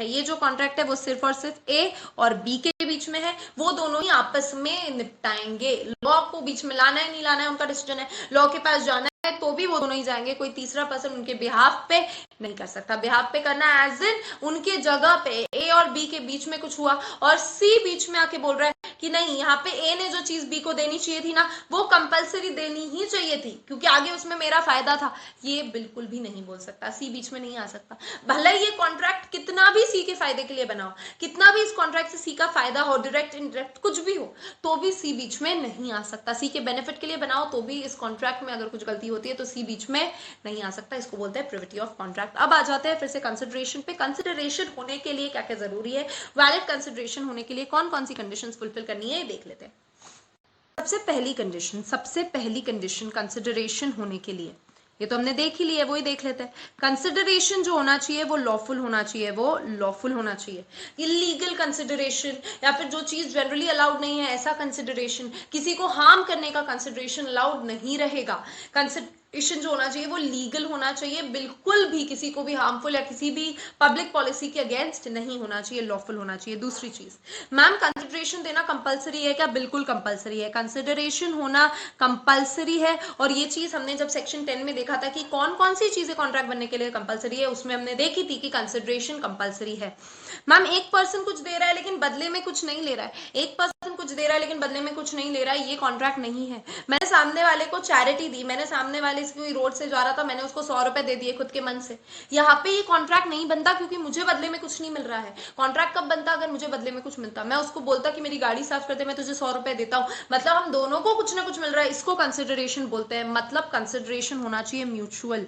है वो सिर्फ और सिर्फ ए और बी के बीच में है, वो दोनों ही आपस में निपटाएंगे। लॉ को बीच में लाना है नहीं लाना है उनका डिसीजन है, लॉ के पास जाना है तो भी वो दोनों ही जाएंगे, कोई तीसरा पर्सन उनके बिहाफ पे नहीं कर सकता। बिहाफ पे करना एज इन उनके जगह पे ए और बी के बीच में कुछ हुआ और सी बीच में आके बोल रहा है कि नहीं, यहाँ पे ए ने जो चीज बी को देनी चाहिए थी ना, वो कंपलसरी देनी ही चाहिए थी क्योंकि आगे उसमें मेरा फायदा था, ये बिल्कुल भी नहीं बोल सकता, सी बीच में नहीं आ सकता। भले ये कॉन्ट्रैक्ट कितना भी सी के फायदे के लिए बनाओ, कितना भी इस कॉन्ट्रैक्ट से सी का फायदा हो, डायरेक्ट इनडायरेक्ट कुछ भी हो, तो भी सी बीच में नहीं आ सकता। सी के बेनिफिट के लिए बनाओ तो भी इस कॉन्ट्रैक्ट में अगर कुछ गलती होती है तो सी बीच में नहीं आ सकता। इसको बोलते हैं प्रिविटी ऑफ कॉन्ट्रैक्ट। अब आ जाते हैं फिर से कंसिडरेशन पे। कंसिडरेशन होने के लिए क्या क्या जरूरी है, वैलिड कंसिडरेशन होने के लिए कौन कौन सी कंडीशंस फुलफिल करनी है, ये देख लेते हैं। सबसे पहली कंडीशन कंसिडरेशन होने के लिए, ये तो हमने देख ही लिया, वही देख लेते हैं। कंसिडरेशन जो होना चाहिए वो लॉफुल होना चाहिए, वो लॉफुल होना चाहिए। इलीगल कंसिडरेशन या फिर जो चीज जनरली अलाउड नहीं है ऐसा कंसिडरेशन, किसी को हार्म करने का कंसिडरेशन अलाउड नहीं रहेगा। कंसिडरेशन जो होना चाहिए वो लीगल होना चाहिए, बिल्कुल भी किसी को भी हार्मफुल या किसी भी पब्लिक पॉलिसी के अगेंस्ट नहीं होना चाहिए, लॉफुल होना चाहिए। दूसरी चीज, मैम कंसिडरेशन देना कंपलसरी है क्या? बिल्कुल कंपलसरी है, कंसिडरेशन होना कंपलसरी है। और ये चीज हमने जब सेक्शन 10 में देखा था कि कौन कौन सी चीजें कॉन्ट्रैक्ट बनने के लिए कंपलसरी है, उसमें हमने देखी थी कि कंसिडरेशन कंपलसरी है। मैम एक पर्सन कुछ दे रहा है लेकिन बदले में कुछ नहीं ले रहा है, एक पर्सन कुछ दे रहा है लेकिन बदले में कुछ नहीं ले रहा है, ये कॉन्ट्रैक्ट नहीं है। मैंने सामने वाले को चैरिटी दी, मैंने सामने वाले से कोई रोड से जा रहा था, मैंने उसको 100 रुपए दे दिए खुद के मन से, यहाँ पे ये कॉन्ट्रैक्ट नहीं बनता क्योंकि मुझे बदले में कुछ नहीं मिल रहा है। कॉन्ट्रैक्ट कब बनता? अगर मुझे बदले में कुछ मिलता, मैं उसको बोलता कि मेरी गाड़ी साफ कर दे, मैं तुझे 100 रुपए देता हूँ, मतलब हम दोनों को कुछ ना कुछ मिल रहा है, इसको कंसिडरेशन बोलते हैं। मतलब कंसिडरेशन होना चाहिए mutual,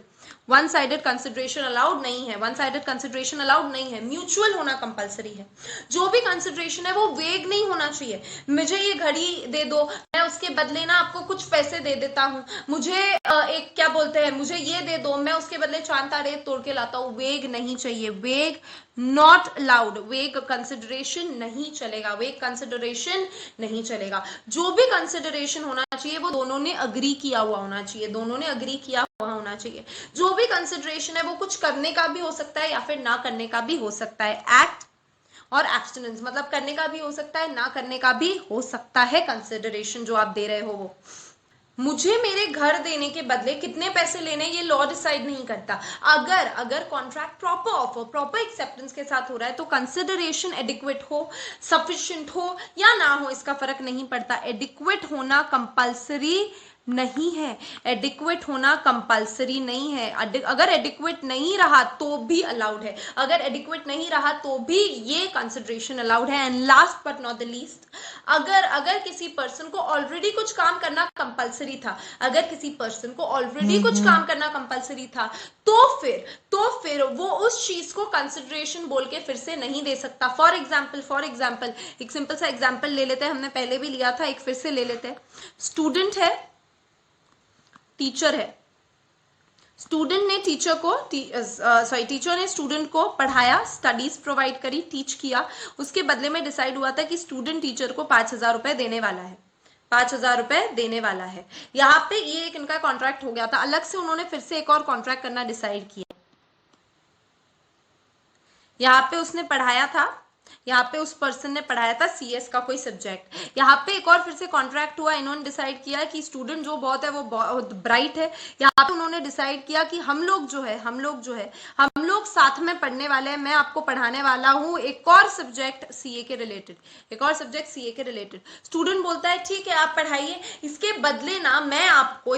one sided consideration allowed नहीं है, वन साइडेड कंसिडरेशन अलाउड नहीं है, म्यूचुअल होना कंपलसरी है। जो भी कंसिडरेशन है वो वेग नहीं होना चाहिए, मुझे ये घड़ी दे दो, मैं उसके बदले ना आपको कुछ पैसे दे देता हूँ, मुझे एक क्या बोलते हैं, मुझे ये दे दो, मैं उसके बदले चांद तारे तोड़ के लाता हूँ, वेग नहीं चाहिए, वेग नॉट अलाउड, वेग कंसिडरेशन नहीं चलेगा, वेग कंसिडरेशन नहीं चलेगा। जो भी कंसिडरेशन होना चाहिए वो दोनों ने अग्री किया हुआ होना चाहिए, दोनों ने अग्री किया हुआ होना चाहिए। जो भी कंसिडरेशन है वो कुछ करने का भी हो सकता है या फिर ना करने का भी हो सकता है, एक्ट और एब्सटिनेंस, मतलब करने का भी हो सकता है ना करने का भी हो सकता है। कंसिडरेशन जो आप दे रहे हो वो, मुझे मेरे घर देने के बदले कितने पैसे लेने ये लॉ डिसाइड नहीं करता। अगर अगर contract proper offer proper acceptance के साथ हो रहा है तो कंसिडरेशन एडिक्वेट हो, सफिशिएंट हो या ना हो इसका फर्क नहीं पड़ता, एडिक्वेट होना कंपलसरी नहीं है, एडिक्वेट होना कंपलसरी नहीं है। अगर एडिक्वेट नहीं रहा तो भी अलाउड है, अगर एडिक्वेट नहीं रहा तो भी ये कंसिडरेशन अलाउड है। And last but not the least, अगर अगर किसी पर्सन को ऑलरेडी कुछ काम करना कंपलसरी था, अगर किसी पर्सन को ऑलरेडी कुछ काम करना कंपलसरी था तो फिर वो उस चीज को कंसिडरेशन बोल के फिर से नहीं दे सकता। फॉर एग्जाम्पल एक सिंपल सा एग्जाम्पल ले लेते हैं, हमने पहले भी लिया था, एक फिर से ले लेते हैं। स्टूडेंट है, टीचर है, स्टूडेंट ने टीचर को टीचर ने स्टूडेंट को पढ़ाया, स्टडीज प्रोवाइड करी, टीच किया, उसके बदले में डिसाइड हुआ था कि स्टूडेंट टीचर को 5,000 रुपए देने वाला है, 5,000 रुपए देने वाला है। यहाँ पे ये एक इनका कॉन्ट्रैक्ट हो गया था, अलग से उन्होंने फिर से एक और कॉन्ट्रैक्ट करना डिसाइड किया। यहाँ पे उसने पढ़ाया था, यहाँ पे उस पर्सन ने पढ़ाया था सीएस का कोई सब्जेक्ट, यहाँ पे एक और फिर से कॉन्ट्रैक्ट हुआ, इन्होंने डिसाइड किया कि स्टूडेंट जो बहुत है वो बहुत ब्राइट है, यहाँ पे उन्होंने डिसाइड किया कि हम लोग साथ में पढ़ने वाले हैं, मैं आपको पढ़ाने वाला हूँ एक और सब्जेक्ट सीए के रिलेटेड, एक और सब्जेक्ट सीए के रिलेटेड। स्टूडेंट बोलता है ठीक है आप पढ़ाइए, इसके बदले मैं आपको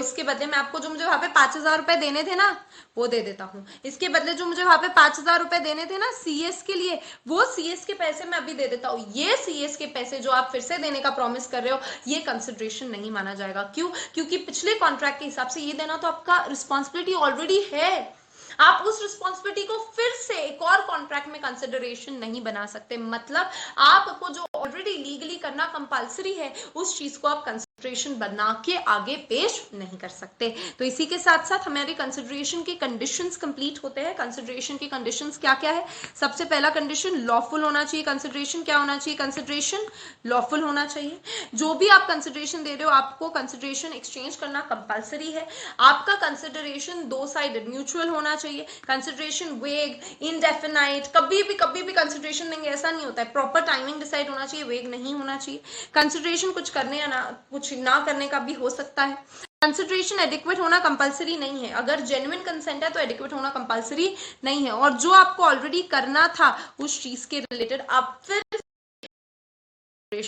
जो मुझे वहां पे 5,000 रुपए देने थे ना वो दे देता हूँ, इसके बदले जो मुझे वहां पे 5,000 रुपए देने थे ना सीएस के लिए, वो सीएस के पैसे मैं अभी दे देता हूँ। ये सीएस के पैसे जो आप फिर से देने का प्रॉमिस कर रहे हो ये कंसिडरेशन नहीं माना जाएगा। क्यों? क्योंकि पिछले कॉन्ट्रैक्ट के हिसाब से ये देना तो आपका रिस्पॉन्सिबिलिटी ऑलरेडी है, आप उस रिस्पॉन्सिबिलिटी को फिर से एक और कॉन्ट्रैक्ट में कंसिडरेशन नहीं बना सकते। मतलब आपको जो ऑलरेडी लीगली करना कंपलसरी है उस चीज को आप कंसिडरेशन बना के आगे पेश नहीं कर सकते। तो इसी के साथ साथ हमारे कंसिडरेशन के कंडीशंस कंप्लीट होते हैं। कंसिडरेशन के कंडीशंस क्या क्या है? सबसे पहला कंडीशन लॉफुल होना चाहिए, कंसिडरेशन क्या होना चाहिए? कंसिडरेशन लॉफुल होना चाहिए। जो भी आप कंसिडरेशन दे रहे हो आपको कंसिडरेशन एक्सचेंज करना कंपलसरी है। आपका कंसिडरेशन दो साइडेड म्यूचुअल होना चाहिए। कंसिडरेशन वेग, इनडेफिनाइट, कभी भी कंसिडरेशन देंगे ऐसा नहीं होता है, प्रॉपर टाइमिंग डिसाइड होना चाहिए, वेग नहीं होना चाहिए। कंसिडरेशन कुछ करने या कुछ ना करने का भी हो सकता है। कंसिडरेशन एडिक्वेट होना कंपलसरी नहीं है, अगर जेन्युइन कंसेंट है तो एडिक्वेट होना कंपलसरी नहीं है। और जो आपको ऑलरेडी करना था उस चीज के रिलेटेड आप फिर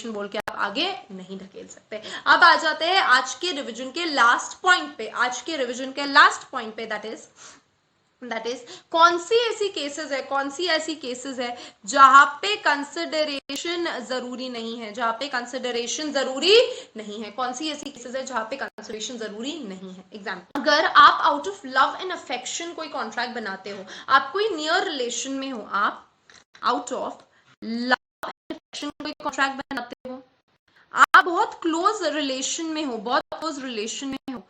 बोल के आप आगे नहीं ढकेल सकते। अब आ जाते हैं आज के रिवीजन के लास्ट पॉइंट पे, आज के रिवीजन के लास्ट पॉइंट पे, दैट इज कौन सी ऐसी केसेस है जहां पे कंसिडरेशन जरूरी नहीं है, जहां पे कंसिडरेशन जरूरी नहीं है, कौन सी ऐसी केसेस है जहां पे कंसिडरेशन जरूरी नहीं है। एग्जाम्पल, अगर आप out of love and affection कोई कॉन्ट्रैक्ट बनाते हो, आप कोई नियर रिलेशन में हो, आप आउट ऑफ लव कोई कॉन्ट्रैक्ट बनाते हो, आप बहुत क्लोज रिलेशन में हो, बहुत क्लोज रिलेशन में हो,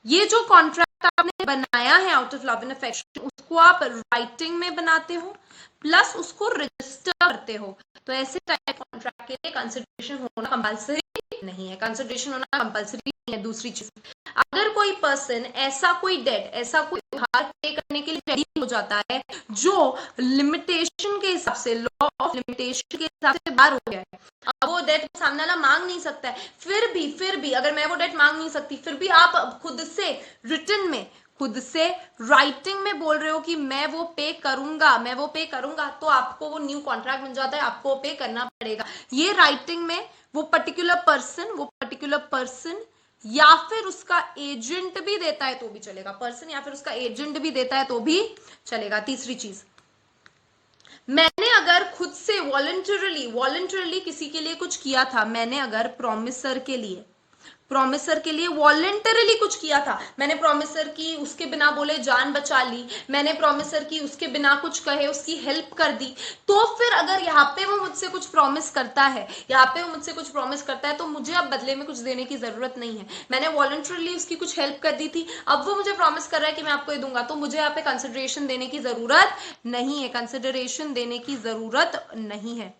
ये जो कॉन्ट्रैक्ट आपने बनाया है out of love and affection, उसको आप राइटिंग में बनाते हो प्लस उसको रजिस्टर करते हो, तो ऐसे टाइप कॉन्ट्रैक्ट के लिए कंसिडरेशन होना कंपल्सरी नहीं है, कंसिडरेशन होना कंपल्सरी नहीं है। दूसरी चीज, अगर कोई पर्सन ऐसा कोई डेट, ऐसा कोई उधार पे करने के लिए रेडी हो जाता है जो लिमिटेशन के हिसाब से, लॉ ऑफ लिमिटेशन के हिसाब से बाहर हो गया है, अब वो डेट सामने वाला मांग नहीं सकता है, फिर भी अगर मैं वो डेट मांग नहीं सकती, फिर भी आप खुद से रिटन में, खुद से राइटिंग में बोल रहे हो कि मैं वो पे करूंगा, मैं वो पे करूंगा, तो आपको वो न्यू कॉन्ट्रैक्ट मिल जाता है, आपको पे करना पड़ेगा। ये राइटिंग में वो पर्टिकुलर पर्सन या फिर उसका एजेंट भी देता है तो भी चलेगा, पर्सन या फिर उसका एजेंट भी देता है तो भी चलेगा। तीसरी चीज, मैंने अगर खुद से वॉलंटरली किसी के लिए कुछ किया था, मैंने अगर प्रॉमिसर के लिए वॉलेंटरली कुछ किया था, मैंने प्रॉमिसर की उसके बिना बोले जान बचा ली, मैंने प्रॉमिसर की उसके बिना कुछ कहे उसकी हेल्प कर दी, तो फिर अगर यहाँ पे वो मुझसे कुछ प्रॉमिस करता है, तो मुझे अब बदले में कुछ देने की जरूरत नहीं है। मैंने वॉलेंटरली उसकी कुछ हेल्प कर दी थी, अब वो मुझे प्रॉमिस कर रहा है कि मैं आपको ये दूंगा, तो मुझे यहाँ पे कंसिडरेशन देने की जरूरत नहीं है,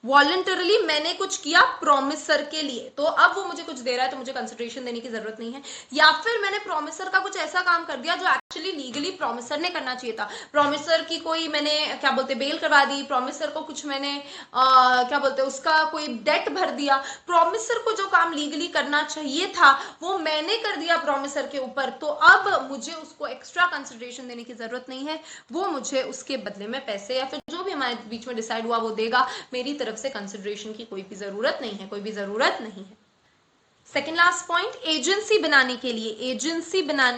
वॉलंटरली मैंने कुछ किया प्रॉमिसर के लिए, तो अब वो मुझे कुछ दे रहा है तो मुझे कंसिडरेशन देने की जरूरत नहीं है। या फिर मैंने प्रॉमिसर का कुछ ऐसा काम कर दिया जो एक्चुअली लीगली प्रॉमिसर ने करना चाहिए था, प्रॉमिसर की कोई मैंने क्या बोलते बेल करवा दी, प्रॉमिसर को कुछ मैंने क्या बोलते उसका कोई डेट भर दिया, प्रॉमिसर को जो काम लीगली करना चाहिए था वो मैंने कर दिया प्रॉमिसर के ऊपर, तो अब मुझे उसको एक्स्ट्रा कंसिडरेशन देने की जरूरत नहीं है, वो मुझे उसके बदले में पैसे या फिर जो भी हमारे बीच में डिसाइड हुआ वो देगा, मेरी तरफ से कंसिडरेशन की कोई भी जरूरत नहीं है। सेकेंड लास्ट पॉइंट, एजेंसी बनाने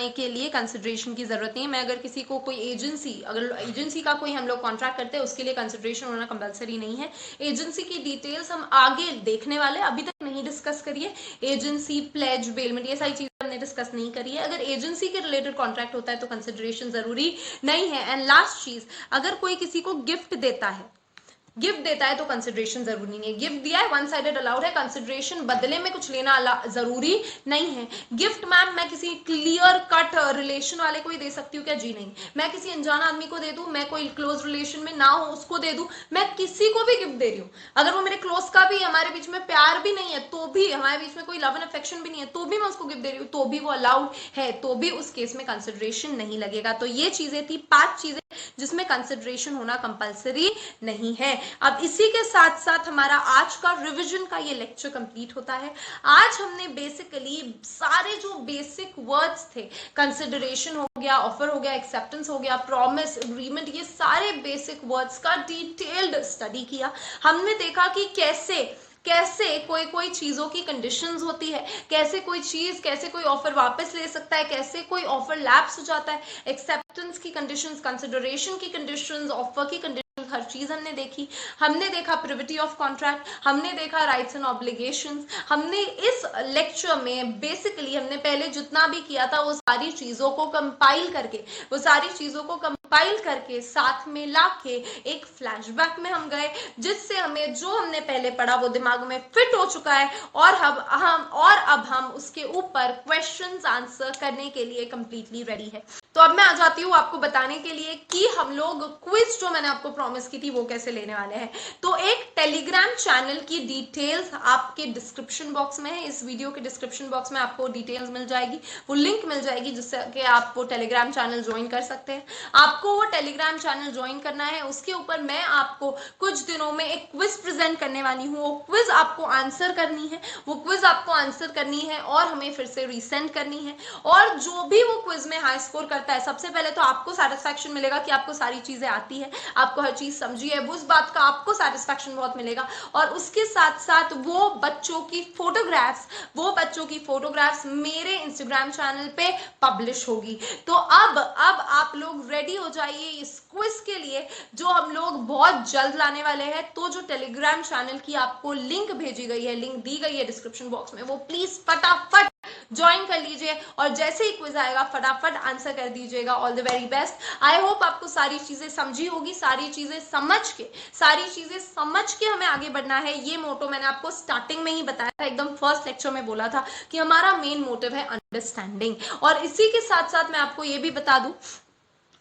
के लिए कंसिडरेशन की जरूरत नहीं है। मैं अगर किसी को कोई एजेंसी का कोई हम लोग कॉन्ट्रैक्ट करते हैं, उसके लिए कंसिडरेशन होना कंपलसरी नहीं है। एजेंसी की डिटेल्स हम आगे देखने वाले, अभी तक नहीं डिस्कस करिए। एजेंसी, प्लेज, बेलमेंट, ये सारी चीजें हमने डिस्कस नहीं करी है। अगर एजेंसी के रिलेटेड कॉन्ट्रैक्ट होता है तो कंसिडरेशन जरूरी नहीं है। एंड लास्ट चीज, अगर कोई किसी को गिफ्ट देता है तो कंसिडरेशन जरूरी नहीं है। गिफ्ट दिया है, वन साइडेड अलाउड है, कंसिडरेशन बदले में कुछ लेना जरूरी नहीं है। गिफ्ट मैम मैं किसी क्लियर कट रिलेशन वाले को ही दे सकती हूँ क्या? जी नहीं। मैं किसी अनजान आदमी को दे दूं, मैं कोई क्लोज रिलेशन में ना हो उसको दे दूं, मैं किसी को भी गिफ्ट दे रही हूँ, अगर वो मेरे क्लोज का भी, हमारे बीच में प्यार भी नहीं है तो भी, हमारे बीच में कोई लव एंड अफेक्शन भी नहीं है तो भी मैं उसको गिफ्ट दे रही हूँ, तो भी वो अलाउड है, तो भी उस केस में कंसिडरेशन नहीं लगेगा। तो ये चीजें थी 5 चीजें जिसमें कंसिडरेशन होना कंपलसरी नहीं है। अब इसी के साथ साथ हमारा आज का रिवीजन का ये लेक्चर कंप्लीट होता है। आज हमने बेसिकली सारे जो बेसिक वर्ड्स थे, कंसिडरेशन हो गया, ऑफर हो गया, एक्सेप्टेंस हो गया, प्रॉमिस, एग्रीमेंट, ये सारे बेसिक वर्ड्स का डिटेल्ड स्टडी किया। हमने देखा कि कैसे कोई चीजों की कंडीशंस होती है, कैसे कोई ऑफर वापस ले सकता है, कैसे कोई ऑफर लैप्स हो जाता है, एक्सेप्टेंस की कंडीशंस, कंसिडरेशन की कंडीशंस, ऑफर की कंडीशंस, हर चीज हमने देखी। हमने देखा प्रिविटी ऑफ कॉन्ट्रैक्ट, हमने देखा राइट्स एंड ऑब्लिगेशंस। हमने इस लेक्चर में बेसिकली हमने पहले जितना भी किया था वो सारी चीजों को कंपाइल करके साथ में लाके एक फ्लैशबैक में हम गए, जिससे हमें जो हमने पहले पढ़ा वो दिमाग में फिट हो चुका है, और अब हम उसके ऊपर क्वेश्चंस आंसर करने के लिए कंप्लीटली रेडी है। तो अब मैं आ जाती हूँ आपको बताने के लिए कि हम लोग क्विज जो मैंने आपको प्रॉमिस की थी वो कैसे लेने वाले हैं। तो एक टेलीग्राम चैनल की डिटेल्स आपके डिस्क्रिप्शन बॉक्स में है, इस वीडियो के डिस्क्रिप्शन बॉक्स में आपको डिटेल्स मिल जाएगी, वो लिंक मिल जाएगी जिससे कि आप वो टेलीग्राम चैनल ज्वाइन कर सकते हैं। आपको वो टेलीग्राम चैनल ज्वाइन करना है, उसके ऊपर मैं आपको कुछ दिनों में एक क्विज प्रेजेंट करने वाली हूँ, वो क्विज आपको आंसर करनी है और हमें फिर से रीसेंड करनी है। और जो भी वो क्विज में हाई स्कोर करता है, सबसे पहले तो आपको सेटिस्फैक्शन मिलेगा कि आपको सारी चीजें आती है, आपको हर चीज समझी है, उस बात का आपको सेटिस्फैक्शन बहुत मिलेगा। और उसके साथ साथ वो बच्चों की फोटोग्राफ्स मेरे इंस्टाग्राम चैनल पे पब्लिश होगी। तो अब आप लोग रेडी हो जाइए इस क्विज के लिए, जो हम लोग बहुत जल्द लाने वाले हैं। तो जो टेलीग्राम चैनल की आपको लिंक भेजी गई है, लिंक दी गई है डिस्क्रिप्शन बॉक्स में, वो प्लीज फटाफट ज्वाइन कर लीजिए और जैसे ही क्विज आएगा फटाफट आंसर कर दीजिएगा। All the very best. I hope आपको सारी चीजें समझी होगी, सारी चीजें समझ के हमें आगे बढ़ना है। ये मोटो मैंने आपको स्टार्टिंग में ही बताया था, एकदम फर्स्ट लेक्चर में बोला था कि हमारा मेन मोटिव है अंडरस्टैंडिंग। और इसी के साथ साथ मैं आपको ये भी बता दूं,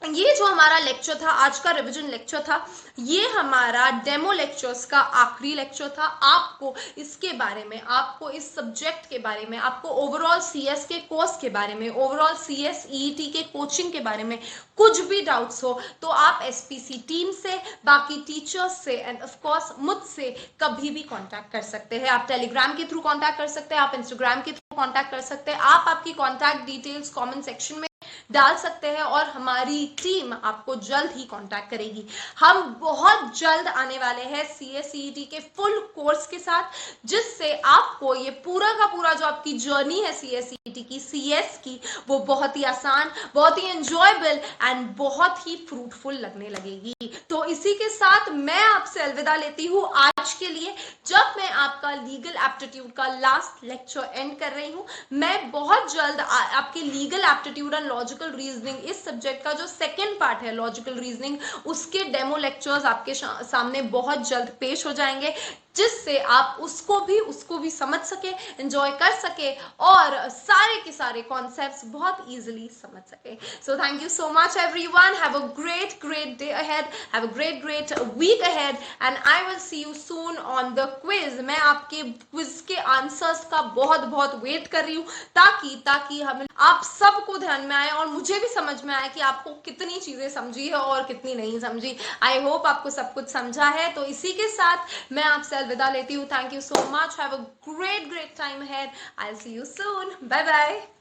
ये जो हमारा लेक्चर था, आज का रिवीजन लेक्चर था, ये हमारा डेमो लेक्चर्स का आखिरी लेक्चर था। आपको इसके बारे में, आपको इस सब्जेक्ट के बारे में, आपको ओवरऑल सीएस के कोर्स के बारे में, ओवरऑल सीएस ईईटी के कोचिंग के बारे में कुछ भी डाउट्स हो तो आप एसपीसी टीम से, बाकी टीचर्स से एंड ऑफ कोर्स मुझसे कभी भी कांटेक्ट कर सकते हैं। आप टेलीग्राम के थ्रू कांटेक्ट कर सकते हैं, आप इंस्टाग्राम के थ्रू कांटेक्ट कर सकते हैं, आप आपकी कांटेक्ट डिटेल्स कमेंट सेक्शन में डाल सकते हैं और हमारी टीम आपको जल्द ही कांटेक्ट करेगी। हम बहुत जल्द आने वाले हैं सीएसईटी के फुल कोर्स के साथ, जिससे आपको ये पूरा का पूरा जो आपकी जर्नी है सीएसईटी की, सीएस की, वो बहुत ही आसान, बहुत ही एंजॉयबल एंड बहुत ही फ्रूटफुल लगने लगेगी। तो इसी के साथ मैं आपसे अलविदा लेती हूँ आज के लिए, जब मैं आपका लीगल एप्टीट्यूड का लास्ट लेक्चर एंड कर रही हूँ। मैं बहुत जल्द आपके legal aptitude and logical reasoning, इस सब्जेक्ट का जो सेकंड पार्ट है लॉजिकल रीजनिंग, उसके डेमो लेक्चर्स आपके सामने बहुत जल्द पेश हो जाएंगे, जिससे आप उसको भी समझ सके, एंजॉय कर सके और सारे के सारे कॉन्सेप्ट्स बहुत इजीली समझ सके। So thank you so much everyone, have a great day ahead, have a great week ahead and I will see you soon on the quiz. मैं आपके क्विज के आंसर्स का बहुत वेट कर रही हूँ, ताकि हम आप सबको ध्यान में आए और मुझे भी समझ में आए कि आपको कितनी चीजें समझी है और कितनी नहीं समझी। आई होप आपको सब कुछ समझा है। तो इसी के साथ मैं आपसे अलविदा लेती हूँ। Thank you so much, have a great time ahead, I will see you soon, bye bye.